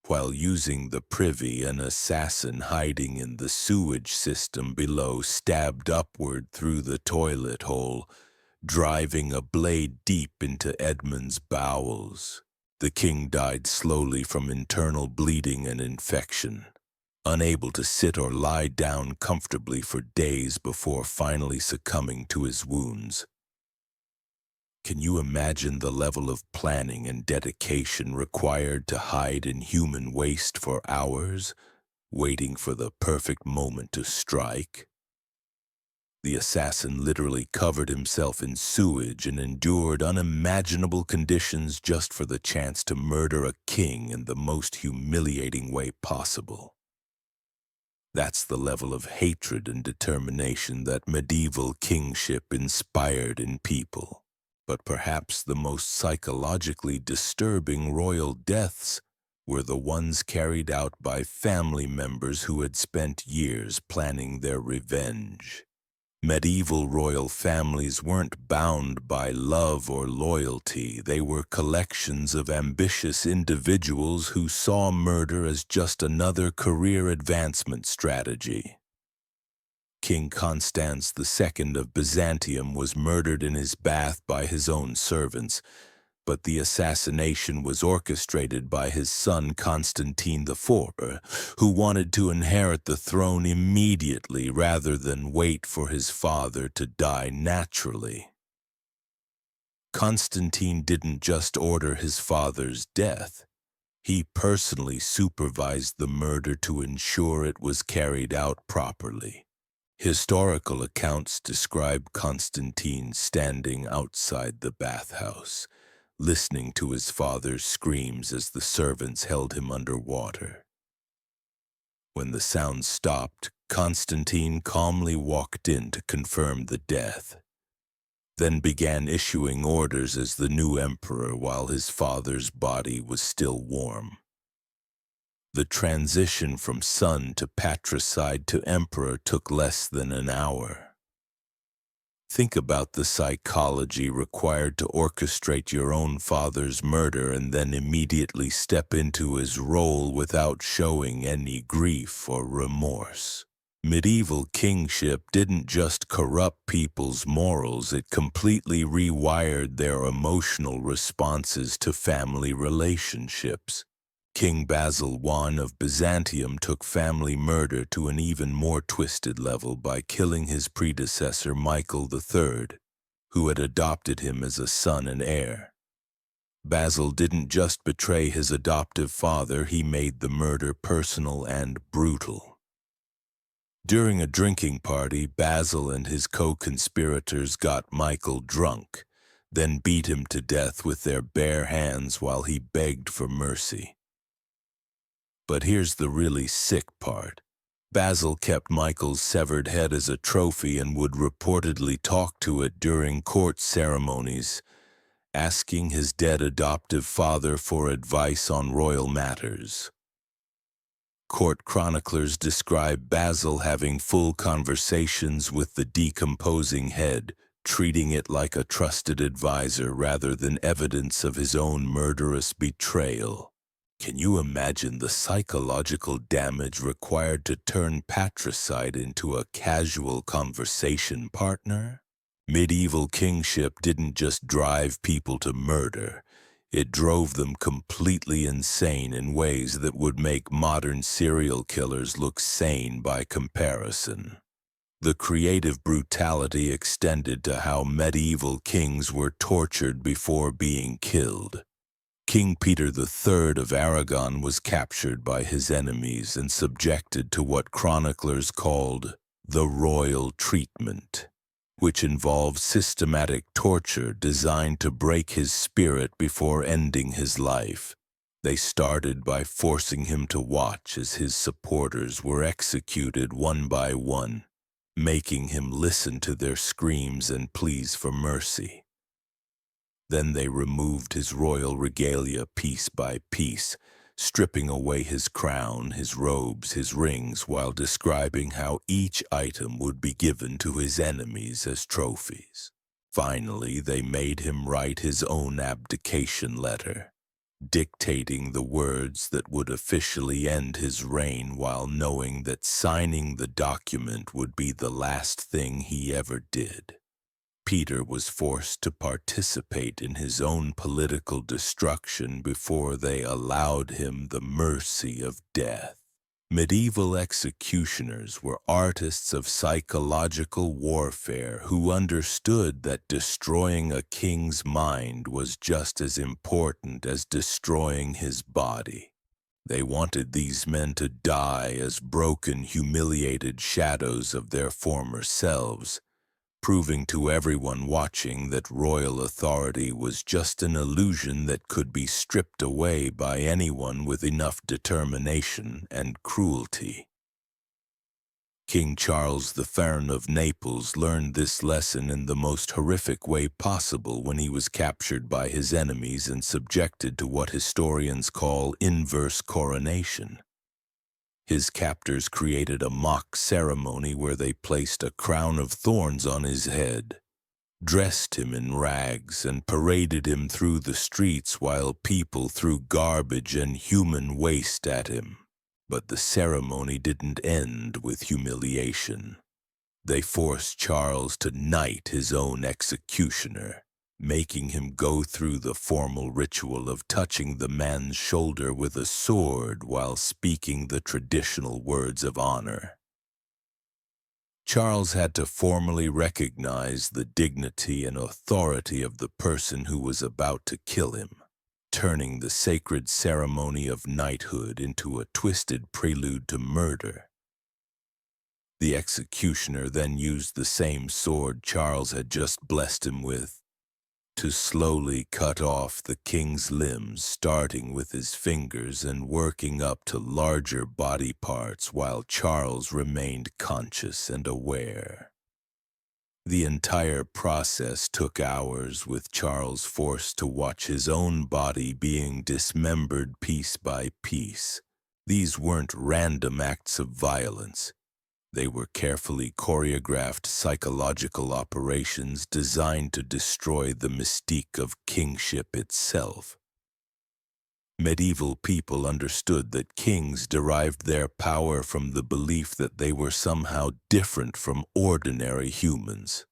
While using the privy, an assassin hiding in the sewage system below stabbed upward through the toilet hole, driving a blade deep into Edmund's bowels. The king died slowly from internal bleeding and infection, unable to sit or lie down comfortably for days before finally succumbing to his wounds. Can you imagine the level of planning and dedication required to hide in human waste for hours, waiting for the perfect moment to strike? The assassin literally covered himself in sewage and endured unimaginable conditions just for the chance to murder a king in the most humiliating way possible. That's the level of hatred and determination that medieval kingship inspired in people. But perhaps the most psychologically disturbing royal deaths were the ones carried out by family members who had spent years planning their revenge. Medieval royal families weren't bound by love or loyalty. They were collections of ambitious individuals who saw murder as just another career advancement strategy. King Constans II of Byzantium was murdered in his bath by his own servants, but the assassination was orchestrated by his son Constantine IV, who wanted to inherit the throne immediately rather than wait for his father to die naturally. Constantine didn't just order his father's death. He personally supervised the murder to ensure it was carried out properly. Historical accounts describe Constantine standing outside the bathhouse, listening to his father's screams as the servants held him underwater. When the sound stopped, Constantine calmly walked in to confirm the death, then began issuing orders as the new emperor while his father's body was still warm. The transition from son to patricide to emperor took less than an hour. Think about the psychology required to orchestrate your own father's murder and then immediately step into his role without showing any grief or remorse. Medieval kingship didn't just corrupt people's morals, it completely rewired their emotional responses to family relationships. King Basil I of Byzantium took family murder to an even more twisted level by killing his predecessor Michael III, who had adopted him as a son and heir. Basil didn't just betray his adoptive father, he made the murder personal and brutal. During a drinking party, Basil and his co-conspirators got Michael drunk, then beat him to death with their bare hands while he begged for mercy. But here's the really sick part. Basil kept Michael's severed head as a trophy and would reportedly talk to it during court ceremonies, asking his dead adoptive father for advice on royal matters. Court chroniclers describe Basil having full conversations with the decomposing head, treating it like a trusted advisor rather than evidence of his own murderous betrayal. Can you imagine the psychological damage required to turn patricide into a casual conversation partner? Medieval kingship didn't just drive people to murder. It drove them completely insane in ways that would make modern serial killers look sane by comparison. The creative brutality extended to how medieval kings were tortured before being killed. King Peter III of Aragon was captured by his enemies and subjected to what chroniclers called the royal treatment, which involved systematic torture designed to break his spirit before ending his life. They started by forcing him to watch as his supporters were executed one by one, making him listen to their screams and pleas for mercy. Then they removed his royal regalia piece by piece, stripping away his crown, his robes, his rings, while describing how each item would be given to his enemies as trophies. Finally, they made him write his own abdication letter, dictating the words that would officially end his reign while knowing that signing the document would be the last thing he ever did. Peter was forced to participate in his own political destruction before they allowed him the mercy of death. Medieval executioners were artists of psychological warfare who understood that destroying a king's mind was just as important as destroying his body. They wanted these men to die as broken, humiliated shadows of their former selves, proving to everyone watching that royal authority was just an illusion that could be stripped away by anyone with enough determination and cruelty. King Charles the Fair of Naples learned this lesson in the most horrific way possible when he was captured by his enemies and subjected to what historians call inverse coronation. His captors created a mock ceremony where they placed a crown of thorns on his head, dressed him in rags, and paraded him through the streets while people threw garbage and human waste at him. But the ceremony didn't end with humiliation. They forced Charles to knight his own executioner, making him go through the formal ritual of touching the man's shoulder with a sword while speaking the traditional words of honor. Charles had to formally recognize the dignity and authority of the person who was about to kill him, turning the sacred ceremony of knighthood into a twisted prelude to murder. The executioner then used the same sword Charles had just blessed him with to slowly cut off the king's limbs, starting with his fingers and working up to larger body parts while Charles remained conscious and aware. The entire process took hours, with Charles forced to watch his own body being dismembered piece by piece. These weren't random acts of violence. They were carefully choreographed psychological operations designed to destroy the mystique of kingship itself. Medieval people understood that kings derived their power from the belief that they were somehow different from ordinary humans.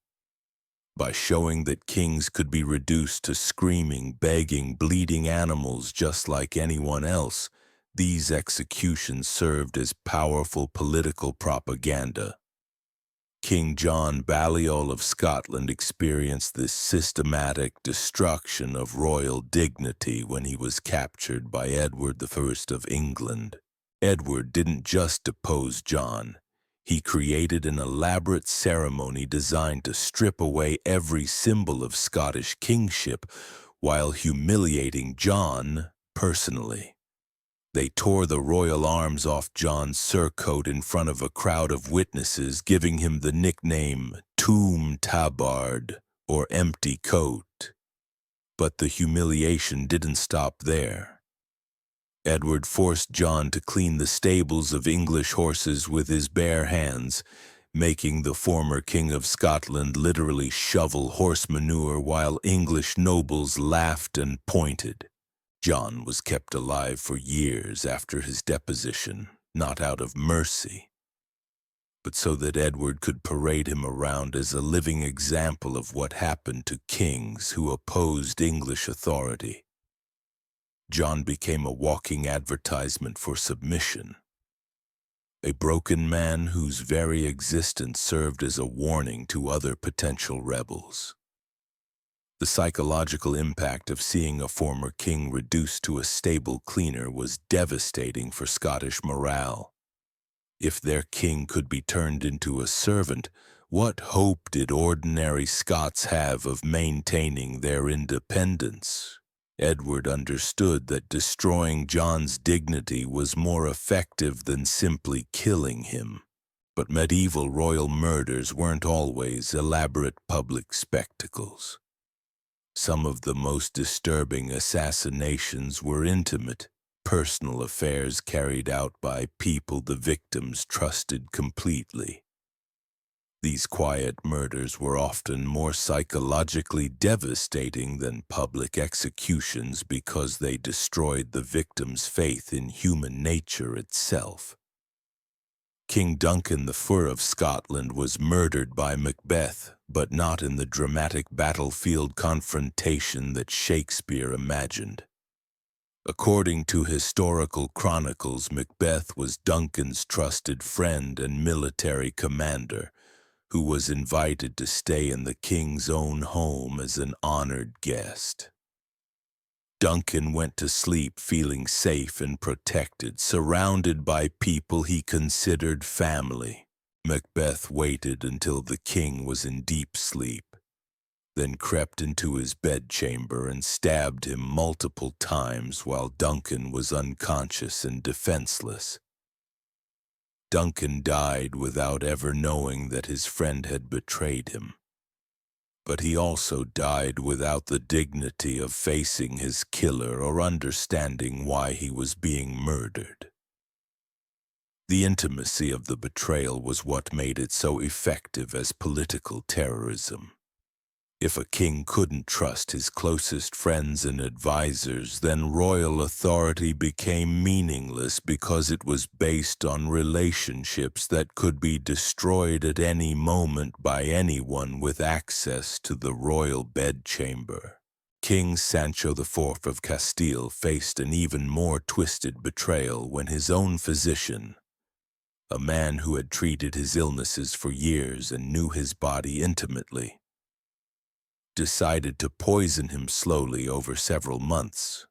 By showing that kings could be reduced to screaming, begging, bleeding animals just like anyone else, these executions served as powerful political propaganda. King John Balliol of Scotland experienced this systematic destruction of royal dignity when he was captured by Edward I of England. Edward didn't just depose John. He created an elaborate ceremony designed to strip away every symbol of Scottish kingship while humiliating John personally. They tore the royal arms off John's surcoat in front of a crowd of witnesses, giving him the nickname Tomb Tabard, or Empty Coat. But the humiliation didn't stop there. Edward forced John to clean the stables of English horses with his bare hands, making the former King of Scotland literally shovel horse manure while English nobles laughed and pointed. John was kept alive for years after his deposition, not out of mercy, but so that Edward could parade him around as a living example of what happened to kings who opposed English authority. John became a walking advertisement for submission, a broken man whose very existence served as a warning to other potential rebels. The psychological impact of seeing a former king reduced to a stable cleaner was devastating for Scottish morale. If their king could be turned into a servant, what hope did ordinary Scots have of maintaining their independence? Edward understood that destroying John's dignity was more effective than simply killing him. But medieval royal murders weren't always elaborate public spectacles. Some of the most disturbing assassinations were intimate, personal affairs carried out by people the victims trusted completely. These quiet murders were often more psychologically devastating than public executions because they destroyed the victim's faith in human nature itself. King Duncan I of Scotland was murdered by Macbeth, but not in the dramatic battlefield confrontation that Shakespeare imagined. According to historical chronicles, Macbeth was Duncan's trusted friend and military commander, who was invited to stay in the king's own home as an honored guest. Duncan went to sleep feeling safe and protected, surrounded by people he considered family. Macbeth waited until the king was in deep sleep, then crept into his bedchamber and stabbed him multiple times while Duncan was unconscious and defenseless. Duncan died without ever knowing that his friend had betrayed him. But he also died without the dignity of facing his killer or understanding why he was being murdered. The intimacy of the betrayal was what made it so effective as political terrorism. If a king couldn't trust his closest friends and advisors, then royal authority became meaningless because it was based on relationships that could be destroyed at any moment by anyone with access to the royal bedchamber. King Sancho IV of Castile faced an even more twisted betrayal when his own physician, a man who had treated his illnesses for years and knew his body intimately, decided to poison him slowly over several months.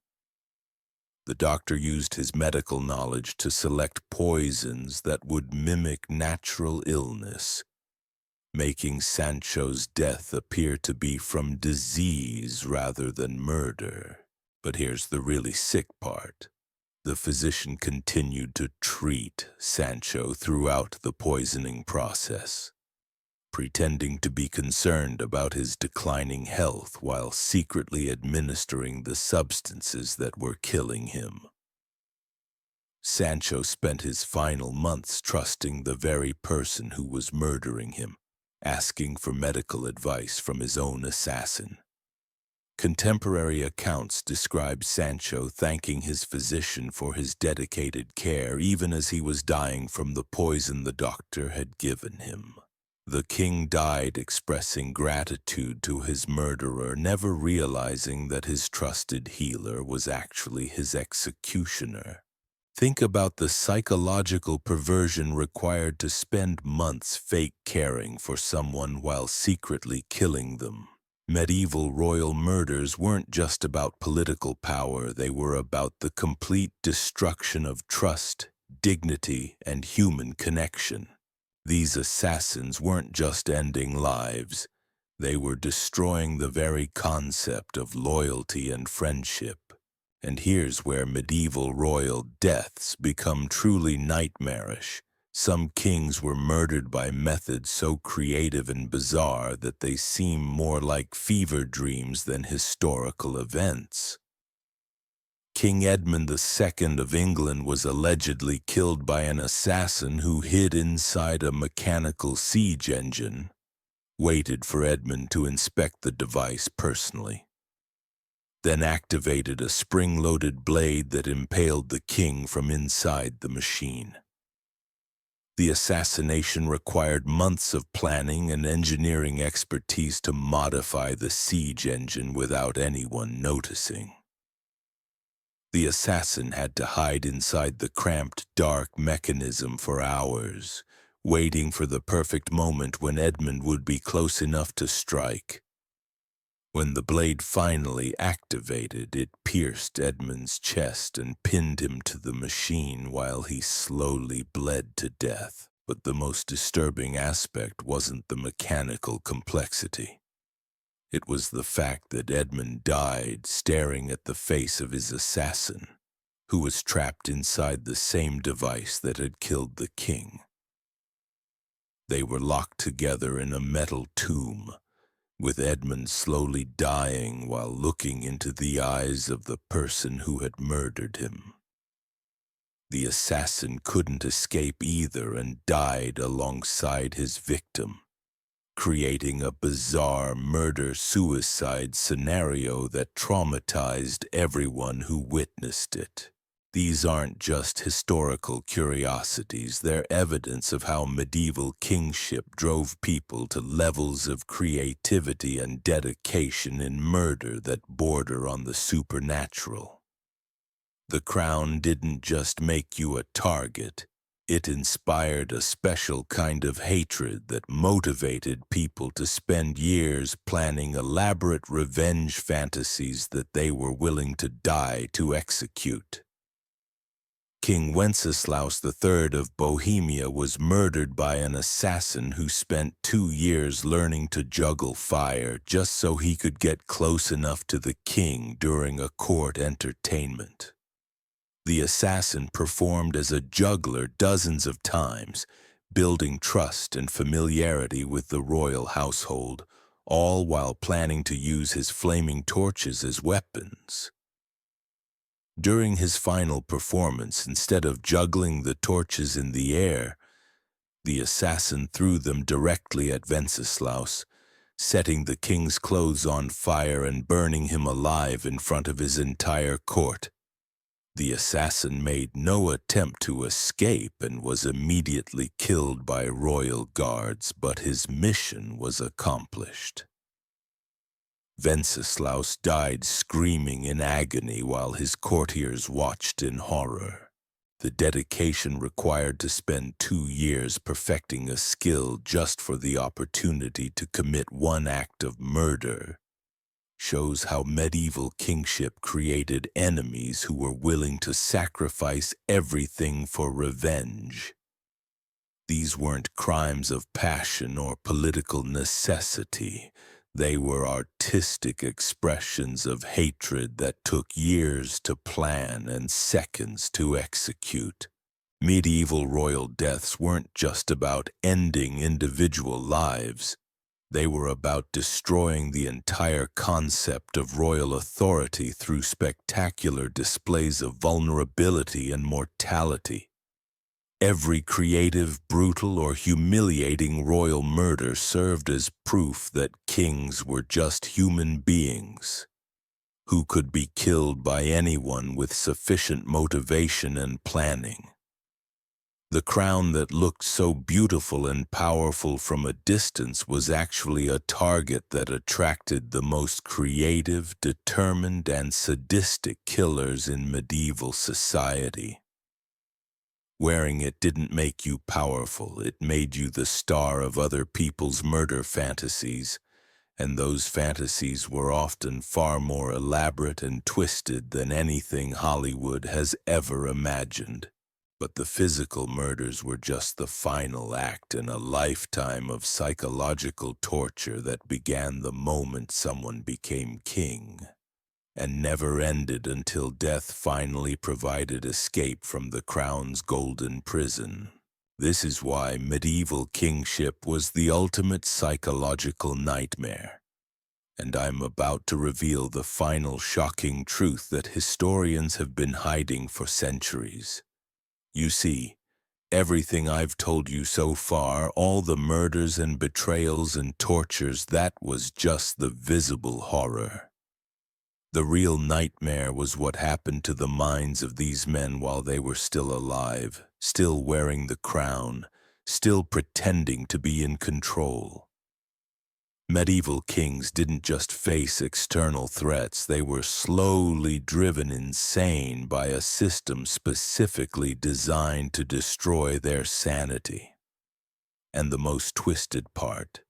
The doctor used his medical knowledge to select poisons that would mimic natural illness, making Sancho's death appear to be from disease rather than murder. But here's the really sick part. The physician continued to treat Sancho throughout the poisoning process, pretending to be concerned about his declining health while secretly administering the substances that were killing him. Sancho spent his final months trusting the very person who was murdering him, asking for medical advice from his own assassin. Contemporary accounts describe Sancho thanking his physician for his dedicated care even as he was dying from the poison the doctor had given him. The king died expressing gratitude to his murderer, never realizing that his trusted healer was actually his executioner. Think about the psychological perversion required to spend months fake caring for someone while secretly killing them. Medieval royal murders weren't just about political power, they were about the complete destruction of trust, dignity, and human connection. These assassins weren't just ending lives, they were destroying the very concept of loyalty and friendship. And here's where medieval royal deaths become truly nightmarish. Some kings were murdered by methods so creative and bizarre that they seem more like fever dreams than historical events. King Edmund II of England was allegedly killed by an assassin who hid inside a mechanical siege engine, waited for Edmund to inspect the device personally, then activated a spring-loaded blade that impaled the king from inside the machine. The assassination required months of planning and engineering expertise to modify the siege engine without anyone noticing. The assassin had to hide inside the cramped, dark mechanism for hours, waiting for the perfect moment when Edmund would be close enough to strike. When the blade finally activated, it pierced Edmund's chest and pinned him to the machine while he slowly bled to death. But the most disturbing aspect wasn't the mechanical complexity. It was the fact that Edmund died staring at the face of his assassin, who was trapped inside the same device that had killed the king. They were locked together in a metal tomb, with Edmund slowly dying while looking into the eyes of the person who had murdered him. The assassin couldn't escape either and died alongside his victim, creating a bizarre murder-suicide scenario that traumatized everyone who witnessed it. These aren't just historical curiosities, they're evidence of how medieval kingship drove people to levels of creativity and dedication in murder that border on the supernatural. The crown didn't just make you a target, it inspired a special kind of hatred that motivated people to spend years planning elaborate revenge fantasies that they were willing to die to execute. King Wenceslaus III of Bohemia was murdered by an assassin who spent 2 years learning to juggle fire just so he could get close enough to the king during a court entertainment. The assassin performed as a juggler dozens of times, building trust and familiarity with the royal household, all while planning to use his flaming torches as weapons. During his final performance, instead of juggling the torches in the air, the assassin threw them directly at Wenceslaus, setting the king's clothes on fire and burning him alive in front of his entire court. The assassin made no attempt to escape and was immediately killed by royal guards, but his mission was accomplished. Wenceslaus died screaming in agony while his courtiers watched in horror. The dedication required to spend 2 years perfecting a skill just for the opportunity to commit one act of murder shows how medieval kingship created enemies who were willing to sacrifice everything for revenge. These weren't crimes of passion or political necessity. They were artistic expressions of hatred that took years to plan and seconds to execute. Medieval royal deaths weren't just about ending individual lives. They were about destroying the entire concept of royal authority through spectacular displays of vulnerability and mortality. Every creative, brutal, or humiliating royal murder served as proof that kings were just human beings who could be killed by anyone with sufficient motivation and planning. The crown that looked so beautiful and powerful from a distance was actually a target that attracted the most creative, determined, and sadistic killers in medieval society. Wearing it didn't make you powerful, it made you the star of other people's murder fantasies, and those fantasies were often far more elaborate and twisted than anything Hollywood has ever imagined. But the physical murders were just the final act in a lifetime of psychological torture that began the moment someone became king, and never ended until death finally provided escape from the crown's golden prison. This is why medieval kingship was the ultimate psychological nightmare. And I'm about to reveal the final shocking truth that historians have been hiding for centuries. You see, everything I've told you so far, all the murders and betrayals and tortures, that was just the visible horror. The real nightmare was what happened to the minds of these men while they were still alive, still wearing the crown, still pretending to be in control. Medieval kings didn't just face external threats, they were slowly driven insane by a system specifically designed to destroy their sanity. And the most twisted part,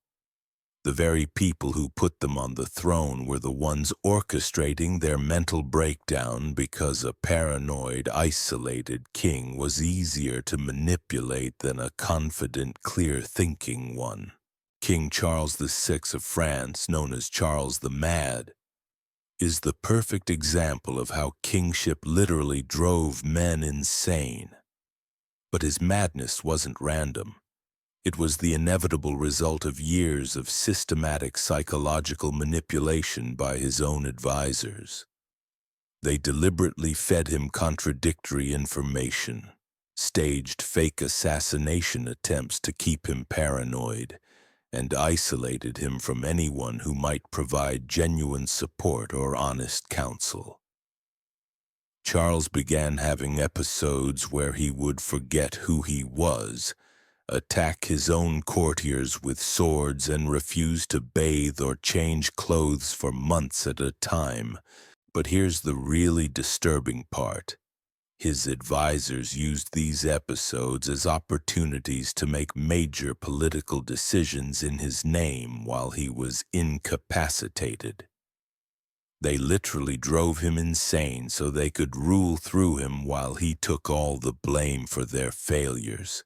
the very people who put them on the throne were the ones orchestrating their mental breakdown because a paranoid, isolated king was easier to manipulate than a confident, clear-thinking one. King Charles VI of France, known as Charles the Mad, is the perfect example of how kingship literally drove men insane. But his madness wasn't random. It was the inevitable result of years of systematic psychological manipulation by his own advisors. They deliberately fed him contradictory information, staged fake assassination attempts to keep him paranoid, and isolated him from anyone who might provide genuine support or honest counsel. Charles began having episodes where he would forget who he was, attack his own courtiers with swords, and refuse to bathe or change clothes for months at a time. But here's the really disturbing part. His advisors used these episodes as opportunities to make major political decisions in his name while he was incapacitated. They literally drove him insane so they could rule through him while he took all the blame for their failures.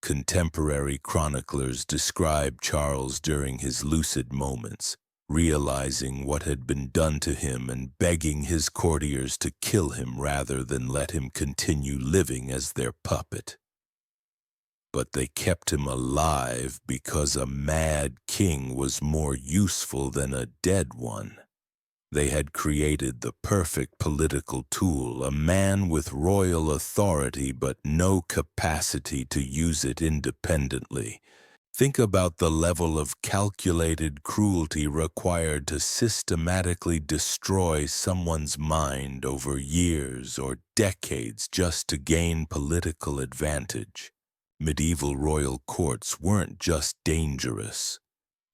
Contemporary chroniclers describe Charles during his lucid moments, realizing what had been done to him and begging his courtiers to kill him rather than let him continue living as their puppet. But they kept him alive because a mad king was more useful than a dead one. They had created the perfect political tool, a man with royal authority but no capacity to use it independently. Think about the level of calculated cruelty required to systematically destroy someone's mind over years or decades just to gain political advantage. Medieval royal courts weren't just dangerous.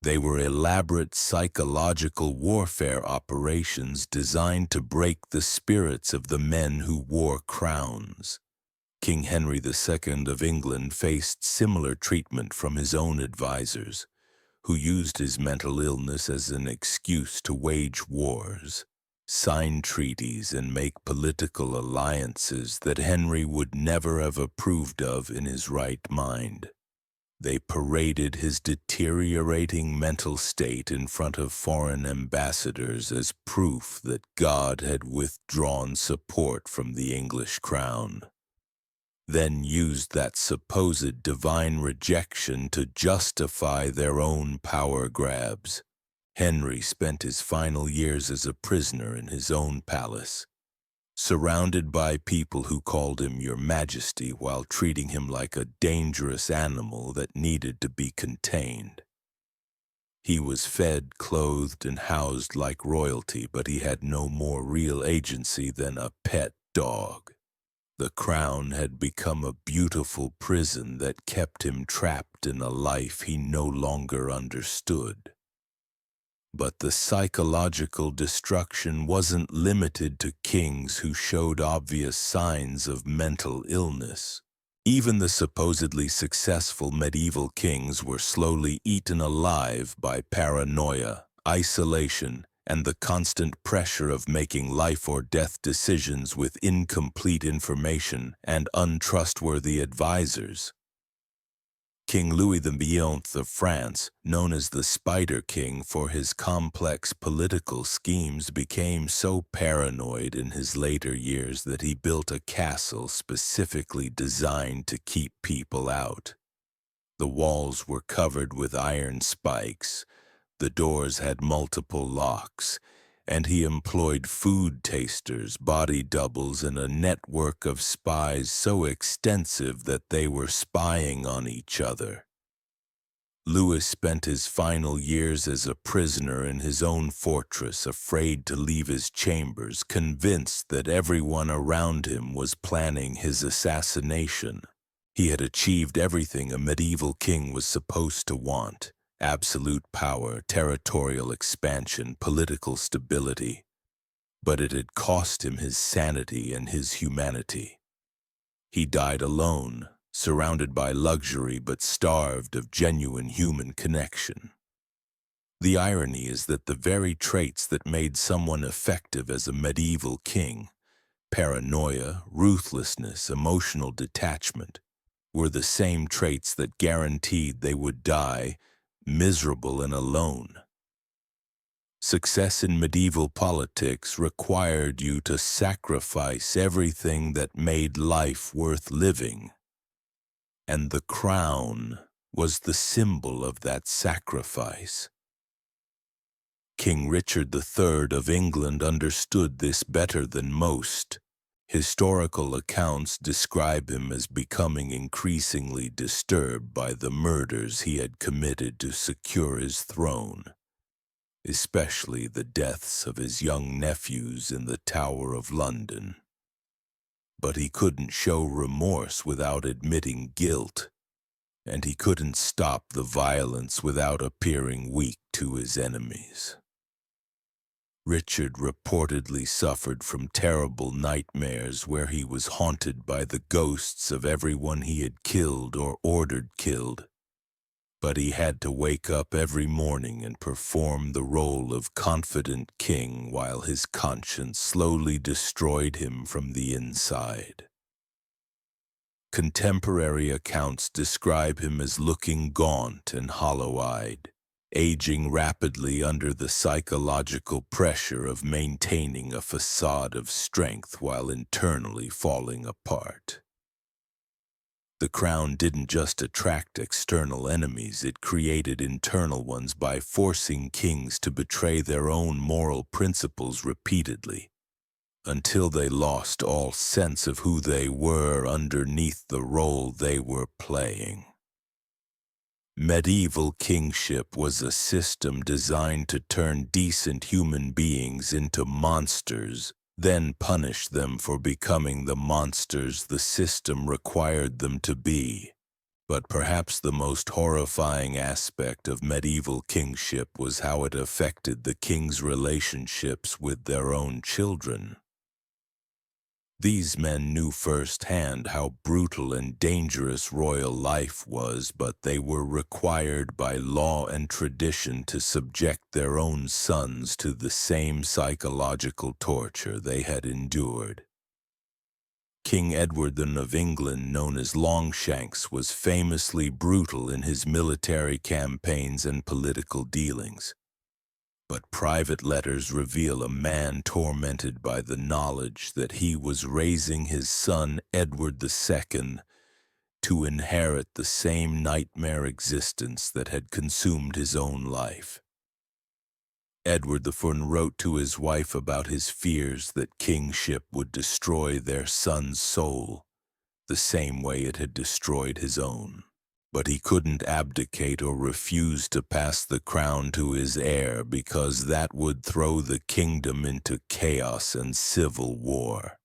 They were elaborate psychological warfare operations designed to break the spirits of the men who wore crowns. King Henry II of England faced similar treatment from his own advisors, who used his mental illness as an excuse to wage wars, sign treaties, and make political alliances that Henry would never have approved of in his right mind. They paraded his deteriorating mental state in front of foreign ambassadors as proof that God had withdrawn support from the English crown, then used that supposed divine rejection to justify their own power grabs. Henry spent his final years as a prisoner in his own palace, surrounded by people who called him Your Majesty while treating him like a dangerous animal that needed to be contained. He was fed, clothed, and housed like royalty, but he had no more real agency than a pet dog. The crown had become a beautiful prison that kept him trapped in a life he no longer understood. But the psychological destruction wasn't limited to kings who showed obvious signs of mental illness. Even the supposedly successful medieval kings were slowly eaten alive by paranoia, isolation, and the constant pressure of making life-or-death decisions with incomplete information and untrustworthy advisors. King Louis XI of France, known as the Spider King for his complex political schemes, became so paranoid in his later years that he built a castle specifically designed to keep people out. The walls were covered with iron spikes, the doors had multiple locks, and he employed food tasters, body doubles, and a network of spies so extensive that they were spying on each other. Louis spent his final years as a prisoner in his own fortress, afraid to leave his chambers, convinced that everyone around him was planning his assassination. He had achieved everything a medieval king was supposed to want: absolute power, territorial expansion, political stability. But it had cost him his sanity and his humanity. He died alone, surrounded by luxury but starved of genuine human connection. The irony is that the very traits that made someone effective as a medieval king, paranoia, ruthlessness, emotional detachment, were the same traits that guaranteed they would die miserable and alone. Success in medieval politics required you to sacrifice everything that made life worth living, and the crown was the symbol of that sacrifice. King Richard III of England understood this better than most. Historical accounts describe him as becoming increasingly disturbed by the murders he had committed to secure his throne, especially the deaths of his young nephews in the Tower of London. But he couldn't show remorse without admitting guilt, and he couldn't stop the violence without appearing weak to his enemies. Richard reportedly suffered from terrible nightmares where he was haunted by the ghosts of everyone he had killed or ordered killed. But he had to wake up every morning and perform the role of confident king while his conscience slowly destroyed him from the inside. Contemporary accounts describe him as looking gaunt and hollow-eyed, aging rapidly under the psychological pressure of maintaining a facade of strength while internally falling apart. The crown didn't just attract external enemies, it created internal ones by forcing kings to betray their own moral principles repeatedly, until they lost all sense of who they were underneath the role they were playing. Medieval kingship was a system designed to turn decent human beings into monsters, then punish them for becoming the monsters the system required them to be. But perhaps the most horrifying aspect of medieval kingship was how it affected the king's relationships with their own children. These men knew firsthand how brutal and dangerous royal life was, but they were required by law and tradition to subject their own sons to the same psychological torture they had endured. King Edward I of England, known as Longshanks, was famously brutal in his military campaigns and political dealings. But private letters reveal a man tormented by the knowledge that he was raising his son Edward II to inherit the same nightmare existence that had consumed his own life. Edward I wrote to his wife about his fears that kingship would destroy their son's soul, the same way it had destroyed his own. But he couldn't abdicate or refuse to pass the crown to his heir because that would throw the kingdom into chaos and civil war.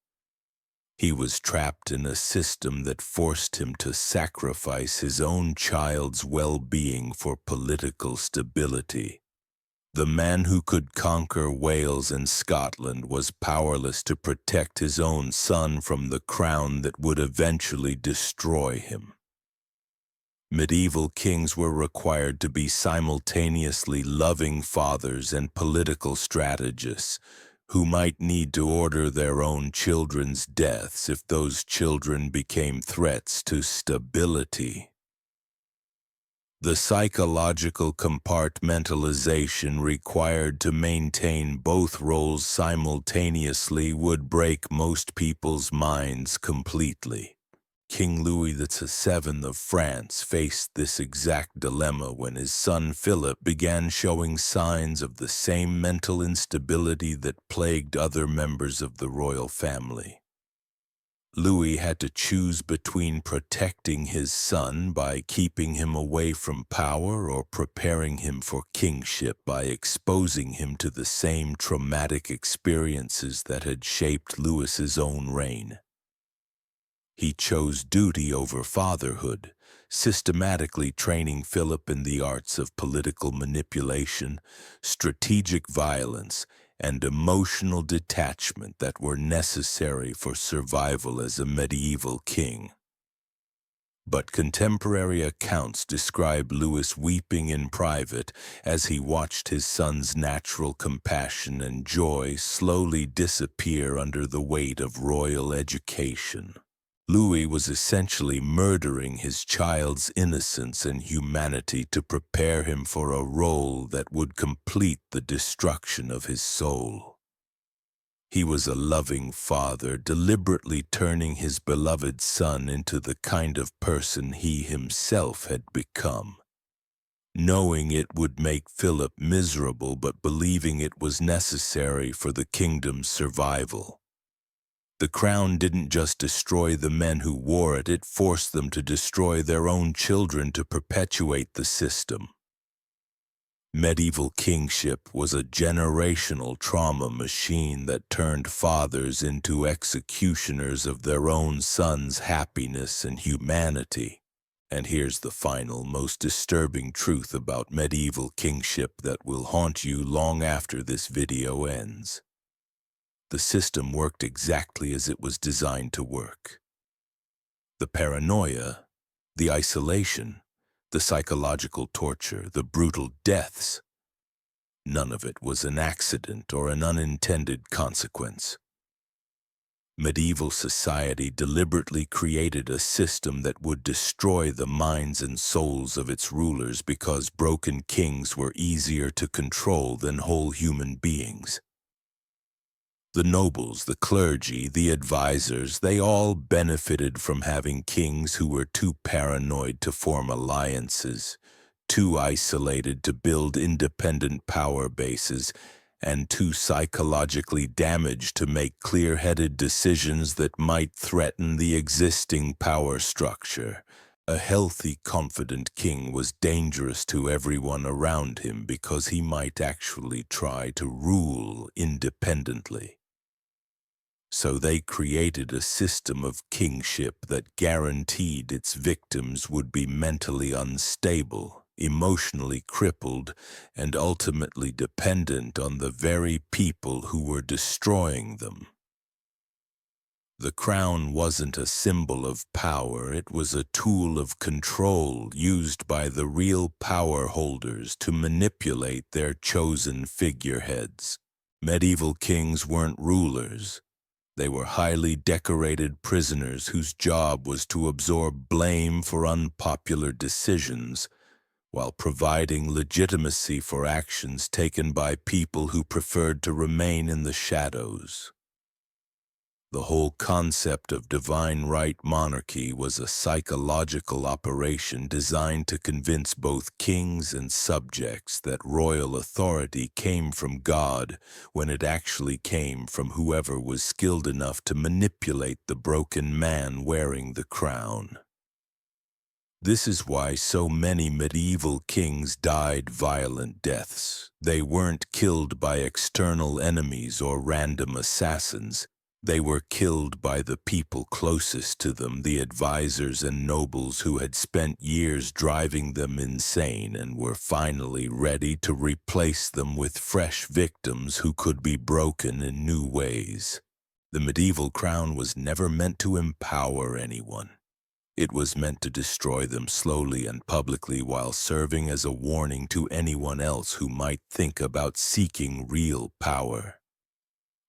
He was trapped in a system that forced him to sacrifice his own child's well-being for political stability. The man who could conquer Wales and Scotland was powerless to protect his own son from the crown that would eventually destroy him. Medieval kings were required to be simultaneously loving fathers and political strategists who might need to order their own children's deaths if those children became threats to stability. The psychological compartmentalization required to maintain both roles simultaneously would break most people's minds completely. King Louis VII of France faced this exact dilemma when his son Philip began showing signs of the same mental instability that plagued other members of the royal family. Louis had to choose between protecting his son by keeping him away from power or preparing him for kingship by exposing him to the same traumatic experiences that had shaped Louis's own reign. He chose duty over fatherhood, systematically training Philip in the arts of political manipulation, strategic violence, and emotional detachment that were necessary for survival as a medieval king. But contemporary accounts describe Louis weeping in private as he watched his son's natural compassion and joy slowly disappear under the weight of royal education. Louis was essentially murdering his child's innocence and humanity to prepare him for a role that would complete the destruction of his soul. He was a loving father, deliberately turning his beloved son into the kind of person he himself had become. Knowing it would make Philip miserable, but believing it was necessary for the kingdom's survival. The crown didn't just destroy the men who wore it, it forced them to destroy their own children to perpetuate the system. Medieval kingship was a generational trauma machine that turned fathers into executioners of their own sons' happiness and humanity. And here's the final, most disturbing truth about medieval kingship that will haunt you long after this video ends. The system worked exactly as it was designed to work. The paranoia, the isolation, the psychological torture, the brutal deaths, none of it was an accident or an unintended consequence. Medieval society deliberately created a system that would destroy the minds and souls of its rulers because broken kings were easier to control than whole human beings. The nobles, the clergy, the advisors, they all benefited from having kings who were too paranoid to form alliances, too isolated to build independent power bases, and too psychologically damaged to make clear-headed decisions that might threaten the existing power structure. A healthy, confident king was dangerous to everyone around him because he might actually try to rule independently. So they created a system of kingship that guaranteed its victims would be mentally unstable, emotionally crippled, and ultimately dependent on the very people who were destroying them. The crown wasn't a symbol of power, it was a tool of control used by the real power holders to manipulate their chosen figureheads. Medieval kings weren't rulers. They were highly decorated prisoners whose job was to absorb blame for unpopular decisions while providing legitimacy for actions taken by people who preferred to remain in the shadows. The whole concept of divine right monarchy was a psychological operation designed to convince both kings and subjects that royal authority came from God when it actually came from whoever was skilled enough to manipulate the broken man wearing the crown. This is why so many medieval kings died violent deaths. They weren't killed by external enemies or random assassins. They were killed by the people closest to them, the advisors and nobles who had spent years driving them insane and were finally ready to replace them with fresh victims who could be broken in new ways. The medieval crown was never meant to empower anyone. It was meant to destroy them slowly and publicly while serving as a warning to anyone else who might think about seeking real power.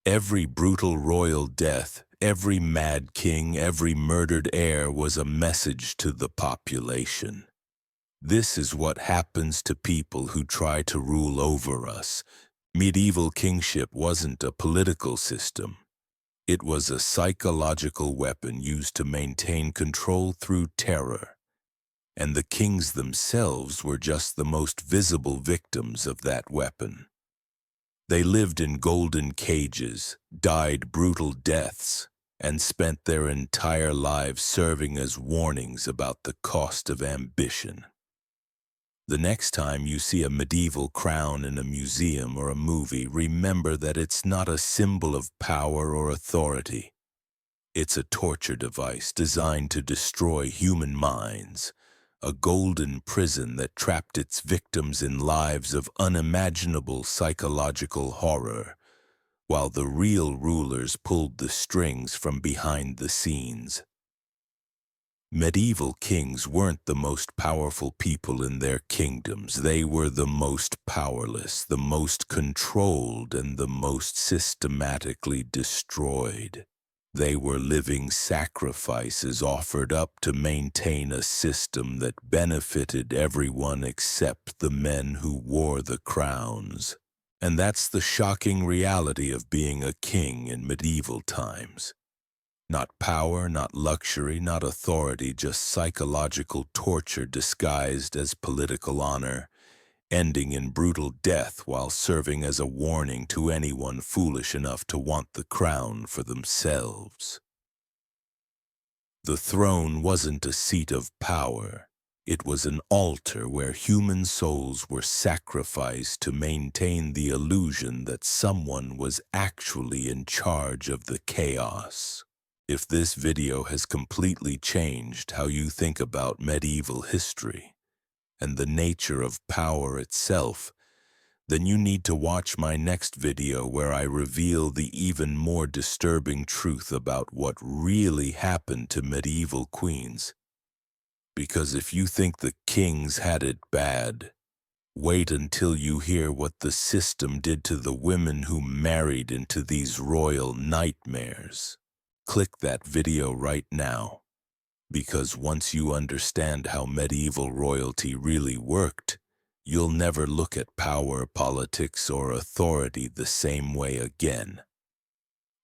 Every brutal royal death, every mad king, every murdered heir was a message to the population. This is what happens to people who try to rule over us. Medieval kingship wasn't a political system. It was a psychological weapon used to maintain control through terror. And the kings themselves were just the most visible victims of that weapon. They lived in golden cages, died brutal deaths, and spent their entire lives serving as warnings about the cost of ambition. The next time you see a medieval crown in a museum or a movie, remember that it's not a symbol of power or authority. It's a torture device designed to destroy human minds, a golden prison that trapped its victims in lives of unimaginable psychological horror, while the real rulers pulled the strings from behind the scenes. Medieval kings weren't the most powerful people in their kingdoms. They were the most powerless, the most controlled, and the most systematically destroyed. They were living sacrifices offered up to maintain a system that benefited everyone except the men who wore the crowns. And that's the shocking reality of being a king in medieval times. Not power, not luxury, not authority, just psychological torture disguised as political honor, ending in brutal death while serving as a warning to anyone foolish enough to want the crown for themselves. The throne wasn't a seat of power. It was an altar where human souls were sacrificed to maintain the illusion that someone was actually in charge of the chaos. If this video has completely changed how you think about medieval history and the nature of power itself, then you need to watch my next video where I reveal the even more disturbing truth about what really happened to medieval queens. Because if you think the kings had it bad, wait until you hear what the system did to the women who married into these royal nightmares. Click that video right now, because once you understand how medieval royalty really worked, you'll never look at power, politics, or authority the same way again.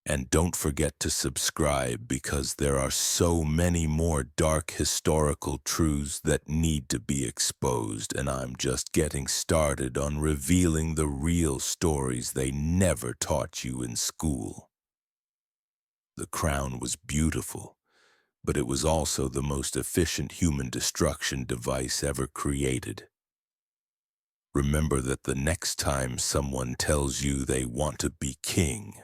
And don't forget to subscribe, because there are so many more dark historical truths that need to be exposed, and I'm just getting started on revealing the real stories they never taught you in school. The crown was beautiful, but it was also the most efficient human destruction device ever created. Remember that the next time someone tells you they want to be king,